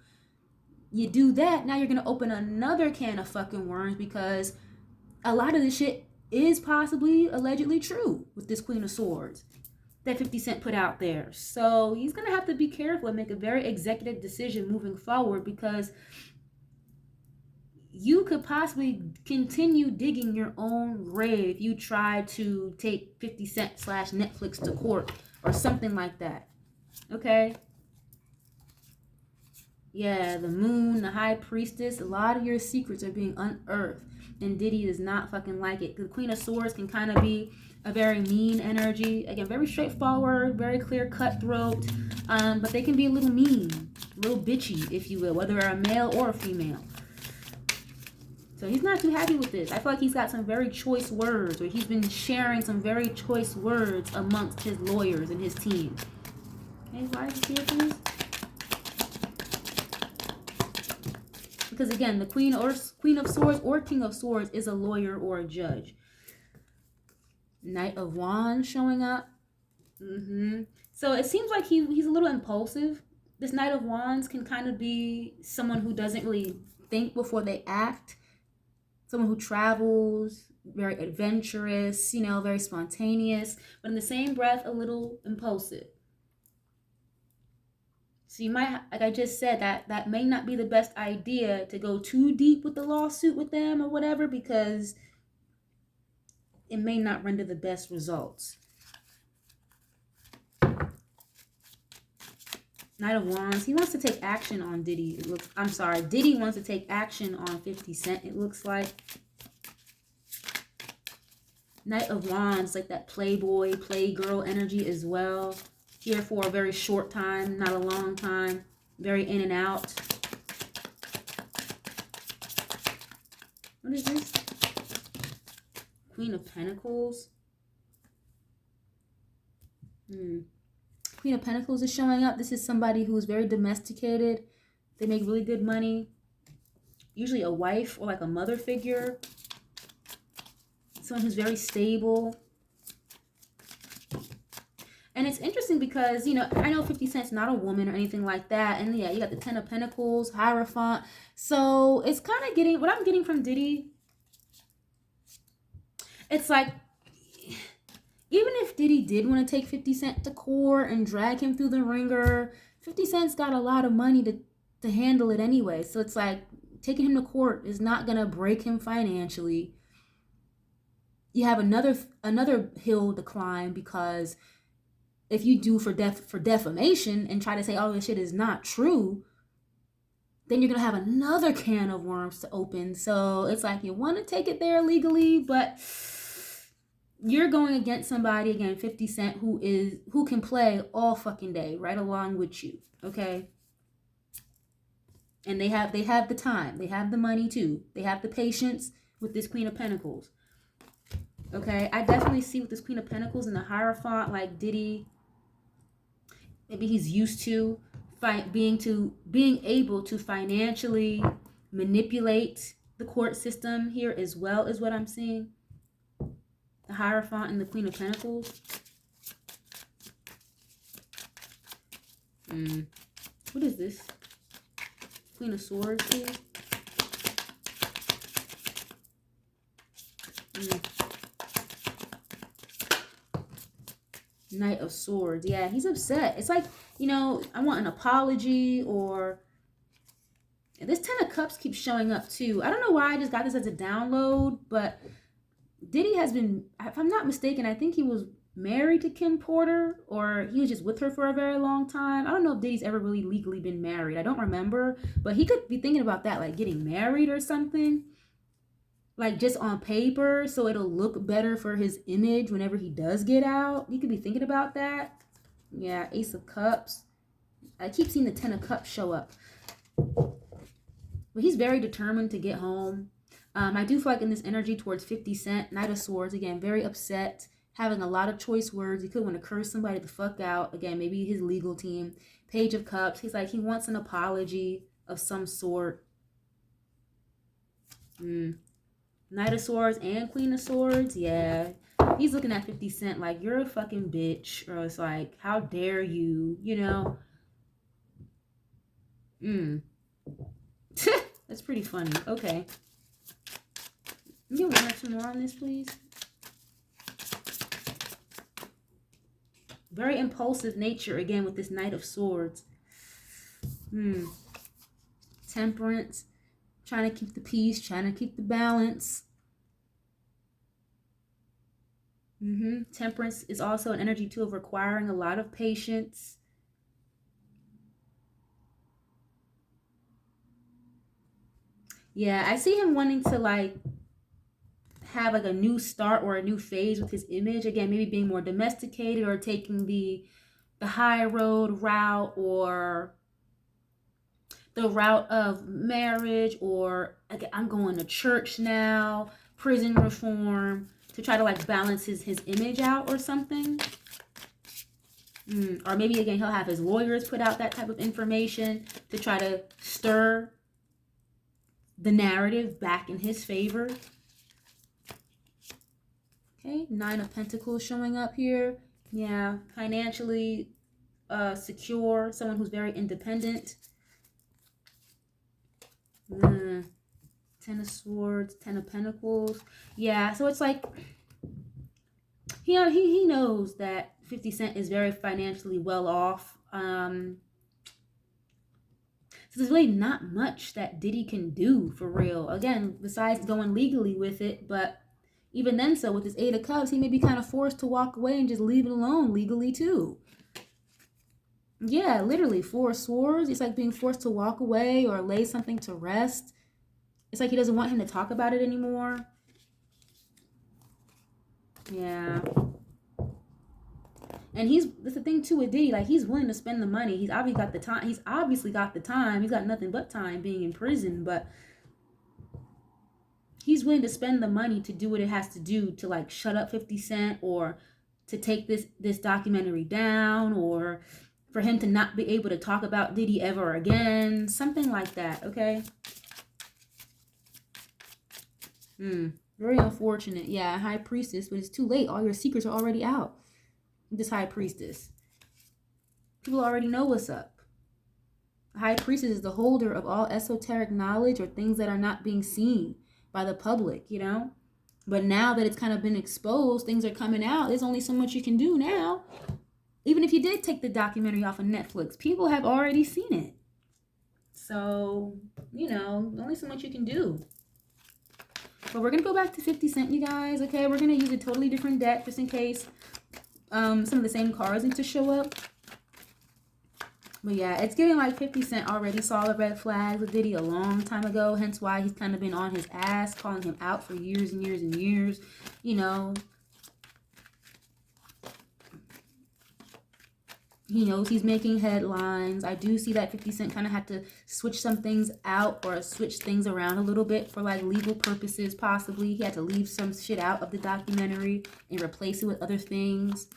You do that, now you're going to open another can of fucking worms, because a lot of this shit is possibly allegedly true with this Queen of Swords that 50 Cent put out there. So he's going to have to be careful and make a very executive decision moving forward, because you could possibly continue digging your own grave if you try to take 50 Cent / Netflix to court or something like that. Okay? Yeah, the Moon, the High Priestess, a lot of your secrets are being unearthed, and Diddy does not fucking like it. The Queen of Swords can kind of be a very mean energy. Again, very straightforward, very clear, cutthroat, but they can be a little mean, a little bitchy, if you will, whether they're a male or a female. So he's not too happy with this. I feel like he's got some very choice words, or he's been sharing some very choice words amongst his lawyers and his team. Okay, why is he here for this? Because again, the Queen of Swords or King of Swords is a lawyer or a judge. Knight of Wands showing up. So it seems like he's a little impulsive. This Knight of Wands can kind of be someone who doesn't really think before they act. Someone who travels, very adventurous, you know, very spontaneous, but in the same breath, a little impulsive. So you might, like I just said, that may not be the best idea to go too deep with the lawsuit with them or whatever, because it may not render the best results. Knight of Wands. He wants to take action on Diddy. Diddy wants to take action on 50 Cent, it looks like. Knight of Wands, like that playboy, playgirl energy as well. here for a very short time, not a long time, very in and out. What is this? Queen of Pentacles. Queen of Pentacles is showing up. This is somebody who's very domesticated. They make really good money. Usually a wife or like a mother figure. Someone who's very stable. And it's interesting because, you know, I know 50 Cent's not a woman or anything like that. And yeah, you got the 10 of Pentacles, Hierophant. So it's kind of getting, what I'm getting from Diddy, it's like, even if Diddy did want to take 50 Cent to court and drag him through the ringer, 50 Cent's got a lot of money to handle it anyway. So it's like, taking him to court is not going to break him financially. You have another hill to climb, because if you do for defamation and try to say, oh, this shit is not true, then you're going to have another can of worms to open. So it's like, you want to take it there legally, but you're going against somebody, again, 50 Cent, who can play all fucking day right along with you, okay? And they have the time. They have the money too. They have the patience with this Queen of Pentacles. Okay, I definitely see with this Queen of Pentacles and the Hierophant, like Diddy, maybe he's used to being able to financially manipulate the court system here as well, is what I'm seeing. The Hierophant and the Queen of Pentacles. What is this? Queen of Swords here. Knight of Swords. Yeah, he's upset. It's like, you know, I want an apology, or this 10 of Cups keeps showing up too. I don't know why I just got this as a download, but Diddy has been, if I'm not mistaken, I think he was married to Kim Porter, or he was just with her for a very long time. I don't know if Diddy's ever really legally been married. I don't remember, but he could be thinking about that, like getting married or something, like just on paper, so it'll look better for his image whenever he does get out. He could be thinking about that. Yeah, Ace of Cups. I keep seeing the 10 of Cups show up, but he's very determined to get home. I do feel like in this energy towards 50 Cent, Knight of Swords, again, very upset, having a lot of choice words. He could want to curse somebody the fuck out. Again, maybe his legal team. Page of Cups. He's like, he wants an apology of some sort. Knight of Swords and Queen of Swords. Yeah. He's looking at 50 Cent like, you're a fucking bitch. Or it's like, how dare you, you know? That's pretty funny. Okay. Can you get one or two more on this, please? Very impulsive nature, again, with this Knight of Swords. Temperance. Trying to keep the peace. Trying to keep the balance. Temperance is also an energy, too, of requiring a lot of patience. Yeah, I see him wanting to, like, have like a new start or a new phase with his image. Again, maybe being more domesticated, or taking the high road route, or the route of marriage, or again, I'm going to church now, prison reform, to try to like balance his image out or something. Or maybe again, he'll have his lawyers put out that type of information to try to stir the narrative back in his favor. Okay, 9 of Pentacles showing up here. Yeah, financially secure, someone who's very independent. 10 of Swords, 10 of Pentacles. Yeah, so it's like, he knows that 50 Cent is very financially well off. So there's really not much that Diddy can do for real. Again, besides going legally with it, but even then, so with this 8 of Cups, he may be kind of forced to walk away and just leave it alone legally too. Yeah, literally, 4 of Swords. It's like being forced to walk away or lay something to rest. It's like he doesn't want him to talk about it anymore. Yeah. And that's the thing too with Diddy, like he's willing to spend the money. He's obviously got the time. He's got nothing but time being in prison, but he's willing to spend the money to do what it has to do to like shut up 50 Cent, or to take this documentary down, or for him to not be able to talk about Diddy ever again. Something like that, okay? Very unfortunate. Yeah, High Priestess, but it's too late. All your secrets are already out. This High Priestess. People already know what's up. High Priestess is the holder of all esoteric knowledge, or things that are not being seen by the public, you know? But now that it's kind of been exposed, things are coming out. There's only so much you can do now. Even if you did take the documentary off of Netflix, people have already seen it. So, you know, only so much you can do. But we're going to go back to 50 Cent, you guys, okay? We're going to use a totally different deck just in case some of the same cards need to show up. But yeah, it's giving like 50 Cent already saw the red flags with Diddy a long time ago. Hence why he's kind of been on his ass, calling him out for years and years and years. You know, he knows he's making headlines. I do see that 50 Cent kind of had to switch some things out, or switch things around a little bit for like legal purposes, possibly. He had to leave some shit out of the documentary and replace it with other things.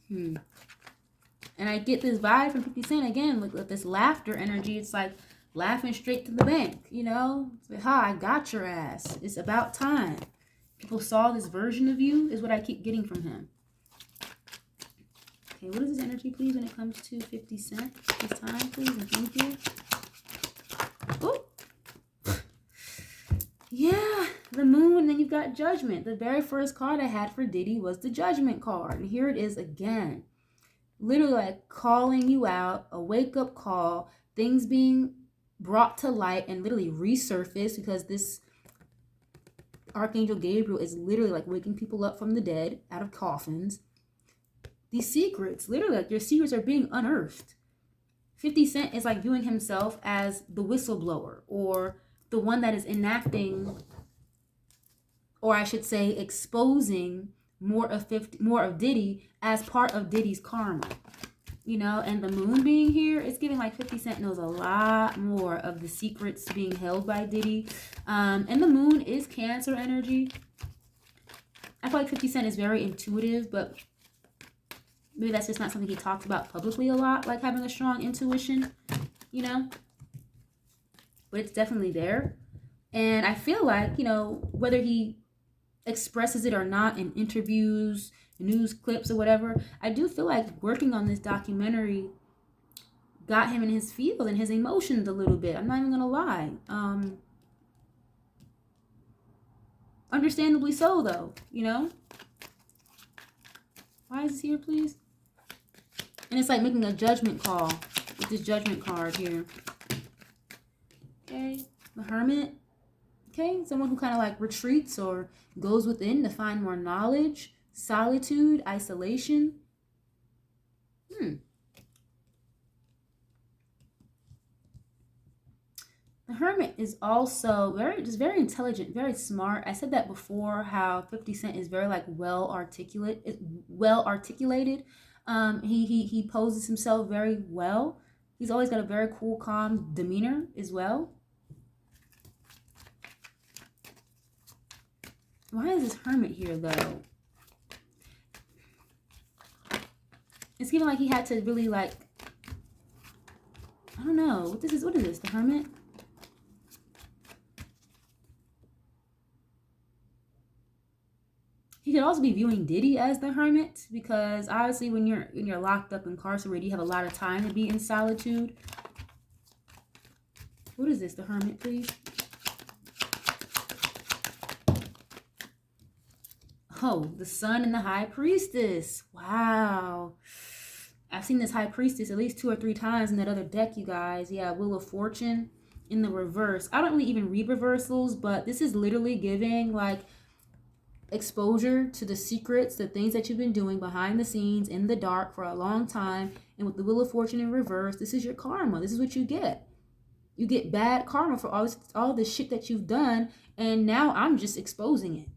And I get this vibe from 50 Cent again, with this laughter energy. It's like laughing straight to the bank, you know? It's like, ha, I got your ass. It's about time. People saw this version of you, is what I keep getting from him. Okay, what is this energy, please, when it comes to 50 Cent this time, please, and thank you. Oh, yeah, the moon, and then you've got Judgment. The very first card I had for Diddy was the Judgment card, and here it is again. Literally like calling you out, a wake-up call, things being brought to light and literally resurfaced, because this Archangel Gabriel is literally like waking people up from the dead, out of coffins. These secrets, literally like your secrets are being unearthed. 50 Cent is like viewing himself as the whistleblower, or the one that is enacting, or I should say exposing more of Diddy as part of Diddy's karma, you know. And the moon being here, it's giving like 50 Cent knows a lot more of the secrets being held by Diddy. And the moon is Cancer energy. I feel like 50 Cent is very intuitive, but maybe that's just not something he talks about publicly a lot, like having a strong intuition, you know. But it's definitely there. And I feel like, you know, whether he expresses it or not in interviews, news clips, or whatever, I do feel like working on this documentary got him in his feels and his emotions a little bit. I'm not even gonna lie. Understandably so, though, you know. Why is this here, please? And it's like making a judgment call with this Judgment card here. Okay, the Hermit. Okay, someone who kind of like retreats or goes within to find more knowledge, solitude, isolation. The Hermit is also very intelligent, very smart. I said that before, how 50 Cent is very like well articulated. He poses himself very well. He's always got a very cool, calm demeanor as well. Why is this Hermit here, though? It's giving like he had to really like, I don't know. What is this? The Hermit? He could also be viewing Diddy as the Hermit, because obviously when you're locked up, incarcerated, you have a lot of time to be in solitude. What is this? The Hermit, please. Oh, the Sun and the High Priestess. Wow. I've seen this High Priestess at least 2 or 3 times in that other deck, you guys. Yeah, Wheel of Fortune in the reverse. I don't really even read reversals, but this is literally giving like exposure to the secrets, the things that you've been doing behind the scenes in the dark for a long time. And with the Wheel of Fortune in reverse, this is your karma. This is what you get. You get bad karma for all this shit that you've done, and now I'm just exposing it.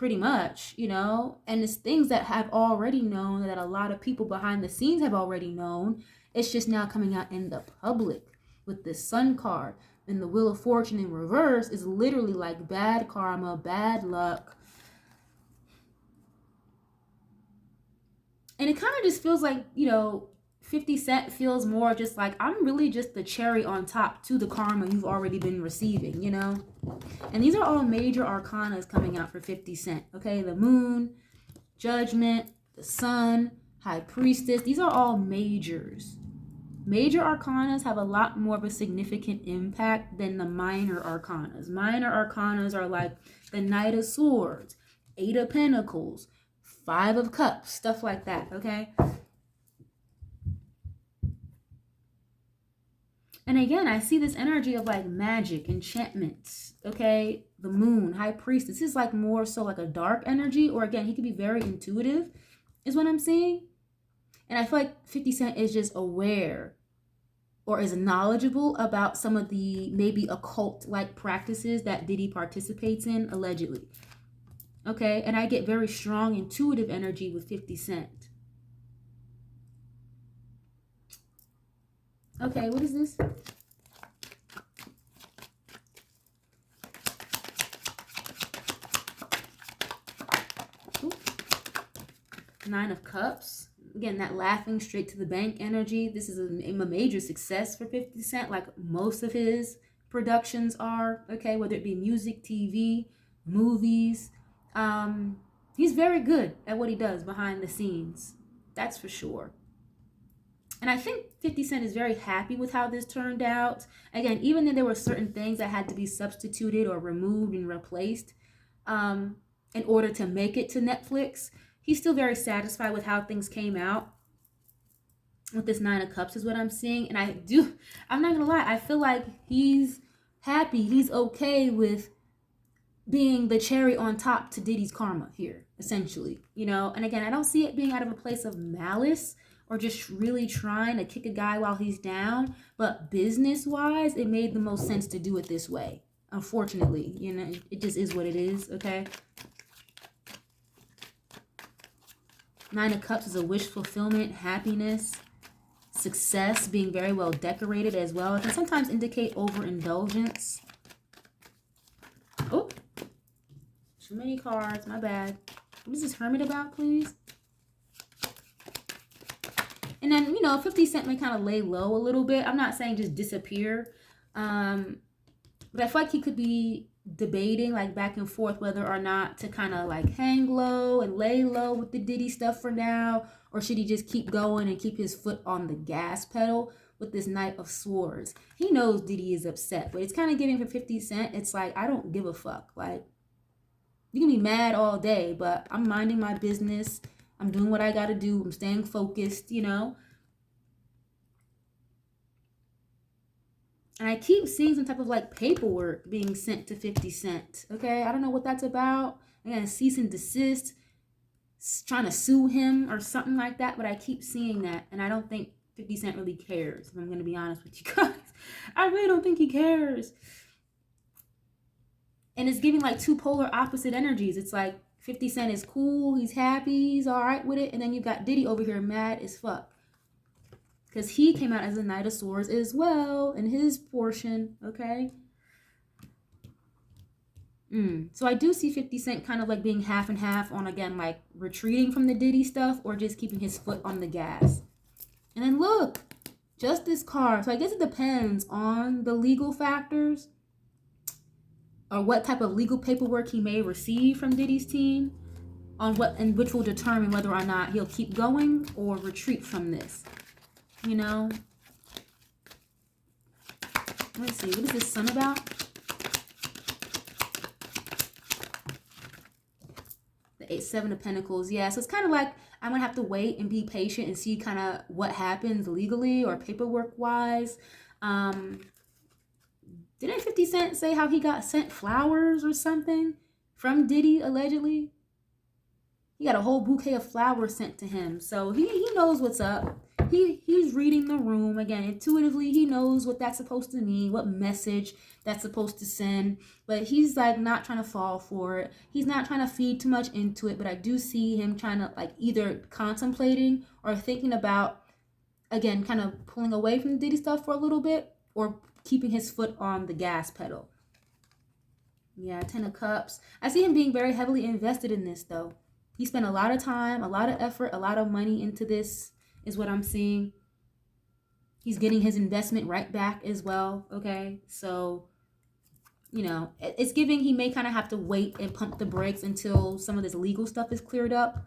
pretty much, you know, and it's things that have already known, that a lot of people behind the scenes have already known. It's just now coming out in the public with this Sun card. And the Wheel of Fortune in reverse is literally like bad karma, bad luck. And it kind of just feels like, you know, 50 Cent feels more just like, I'm really just the cherry on top to the karma you've already been receiving, you know? And these are all major arcanas coming out for 50 Cent, okay? The Moon, Judgment, the Sun, High Priestess. These are all majors. Major arcanas have a lot more of a significant impact than the minor arcanas. Minor arcanas are like the Knight of Swords, Eight of Pentacles, Five of Cups, stuff like that, okay? And again, I see this energy of like magic, enchantments, okay? The Moon, High Priestess. This is like more so like a dark energy, or again, he could be very intuitive, is what I'm seeing. And I feel like 50 Cent is just aware or is knowledgeable about some of the maybe occult-like practices that Diddy participates in, allegedly. Okay, and I get very strong intuitive energy with 50 Cent. Okay, what is this? Ooh. Nine of Cups. Again, that laughing straight to the bank energy. This is a major success for 50 Cent, like most of his productions are, okay, whether it be music, TV, movies. He's very good at what he does behind the scenes. That's for sure. And I think 50 Cent is very happy with how this turned out. Again, even though there were certain things that had to be substituted or removed and replaced in order to make it to Netflix, he's still very satisfied with how things came out with this Nine of Cups is what I'm seeing. And I'm not gonna lie, I feel like he's happy, he's okay with being the cherry on top to Diddy's karma here, essentially, you know? And again, I don't see it being out of a place of malice or just really trying to kick a guy while he's down, but business-wise, it made the most sense to do it this way. Unfortunately, you know, it just is what it is, okay? Nine of Cups is a wish fulfillment, happiness, success, being very well decorated as well. It can sometimes indicate overindulgence. Oh, too many cards, my bad. What is this Hermit about, please? And then, you know, 50 Cent may kind of lay low a little bit. I'm not saying just disappear. But I feel like he could be debating like back and forth whether or not to kind of like hang low and lay low with the Diddy stuff for now, or should he just keep going and keep his foot on the gas pedal with this Knight of Swords. He knows Diddy is upset, but it's kind of giving for 50 Cent. It's like, I don't give a fuck. Like, you can be mad all day, but I'm minding my business. I'm doing what I got to do. I'm staying focused, you know. And I keep seeing some type of like paperwork being sent to 50 Cent. Okay, I don't know what that's about. Again, cease and desist, trying to sue him or something like that. But I keep seeing that, and I don't think 50 Cent really cares. If I'm going to be honest with you guys, I really don't think he cares. And it's giving like two polar opposite energies. It's like 50 Cent is cool, he's happy, he's all right with it. And then you've got Diddy over here mad as fuck. Because he came out as a Knight of Swords as well in his portion, okay? So I do see 50 Cent kind of like being half and half on, again, like retreating from the Diddy stuff or just keeping his foot on the gas. And then look, Justice card. So I guess it depends on the legal factors or what type of legal paperwork he may receive from Diddy's team on what, and which will determine whether or not he'll keep going or retreat from this. You know? Let's see. What is this Sun about? The Seven of Pentacles. Yeah, so it's kind of like I'm going to have to wait and be patient and see kind of what happens legally or paperwork-wise. Didn't 50 Cent say how he got sent flowers or something from Diddy, allegedly? He got a whole bouquet of flowers sent to him. So he knows what's up. he's reading the room. Again, intuitively, he knows what that's supposed to mean, what message that's supposed to send. But he's like not trying to fall for it. He's not trying to feed too much into it. But I do see him trying to like either contemplating or thinking about, again, kind of pulling away from the Diddy stuff for a little bit, or keeping his foot on the gas pedal. Yeah, 10 of Cups. I see him being very heavily invested in this, though. He spent a lot of time, a lot of effort, a lot of money into this, is what I'm seeing. He's getting his investment right back as well, okay? So, you know, it's giving he may kind of have to wait and pump the brakes until some of this legal stuff is cleared up.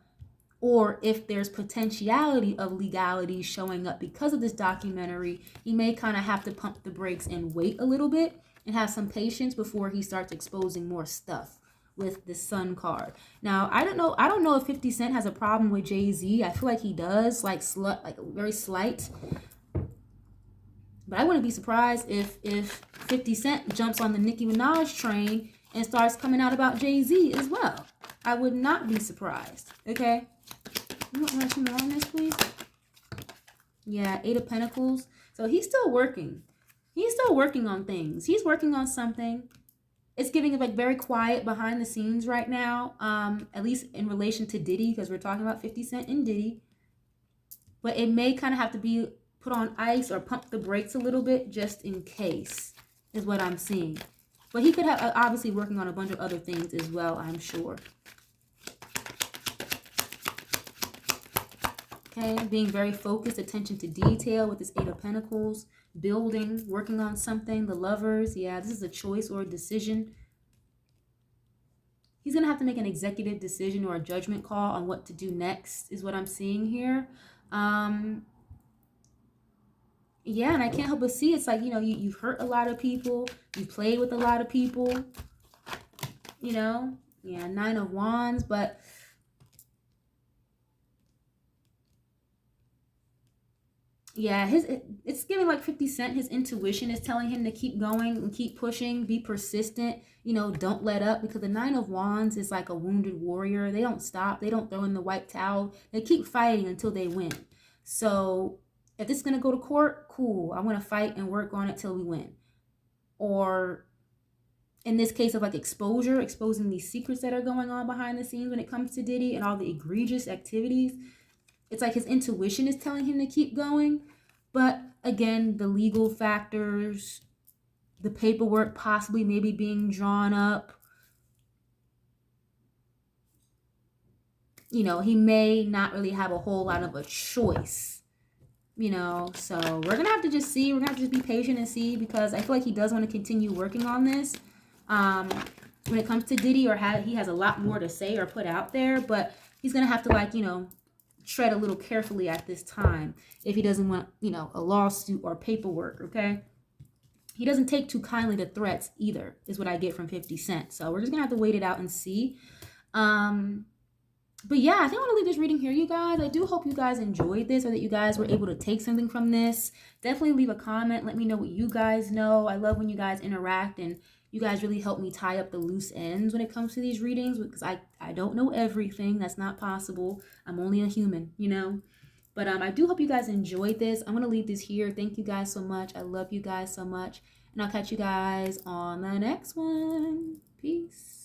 Or if there's potentiality of legality showing up because of this documentary, he may kind of have to pump the brakes and wait a little bit and have some patience before he starts exposing more stuff with the Sun card. Now, I don't know if 50 Cent has a problem with Jay-Z. I feel like he does, like very slight. But I wouldn't be surprised if 50 Cent jumps on the Nicki Minaj train and starts coming out about Jay-Z as well. I would not be surprised, okay? You want to write some more on this, please? Yeah, 8 of Pentacles. So he's still working. He's still working on things. He's working on something. It's giving like very quiet behind the scenes right now, at least in relation to Diddy, because we're talking about 50 Cent and Diddy. But it may kind of have to be put on ice or pump the brakes a little bit just in case, is what I'm seeing. But he could have obviously working on a bunch of other things as well, I'm sure. Okay, being very focused, attention to detail with this 8 of Pentacles, building, working on something, the Lovers. Yeah, this is a choice or a decision. He's going to have to make an executive decision or a judgment call on what to do next, is what I'm seeing here. Yeah, and I can't help but see it's like, you know, you've hurt a lot of people. You played with a lot of people, you know. Yeah, 9 of Wands, but yeah, it's giving like 50 Cent. His intuition is telling him to keep going and keep pushing, be persistent, you know, don't let up, because the 9 of Wands is like a wounded warrior. They don't stop. They don't throw in the white towel. They keep fighting until they win. So if this is going to go to court, cool. I'm going to fight and work on it till we win. Or in this case of like exposing these secrets that are going on behind the scenes when it comes to Diddy and all the egregious activities. It's like his intuition is telling him to keep going. But again, the legal factors, the paperwork possibly maybe being drawn up, you know, he may not really have a whole lot of a choice, you know. So we're going to have to just see. We're going to have to just be patient and see, because I feel like he does want to continue working on this. When it comes to Diddy, or he has a lot more to say or put out there, but he's going to have to, like, you know, tread a little carefully at this time if he doesn't want, you know, a lawsuit or paperwork, okay? He doesn't take too kindly to threats either, is what I get from 50 Cent. So we're just going to have to wait it out and see. But yeah, I think I'm going to leave this reading here, you guys. I do hope you guys enjoyed this, or that you guys were able to take something from this. Definitely leave a comment. Let me know what you guys know. I love when you guys interact, and you guys really help me tie up the loose ends when it comes to these readings, because I don't know everything. That's not possible. I'm only a human, you know. But I do hope you guys enjoyed this. I'm going to leave this here. Thank you guys so much. I love you guys so much. And I'll catch you guys on the next one. Peace.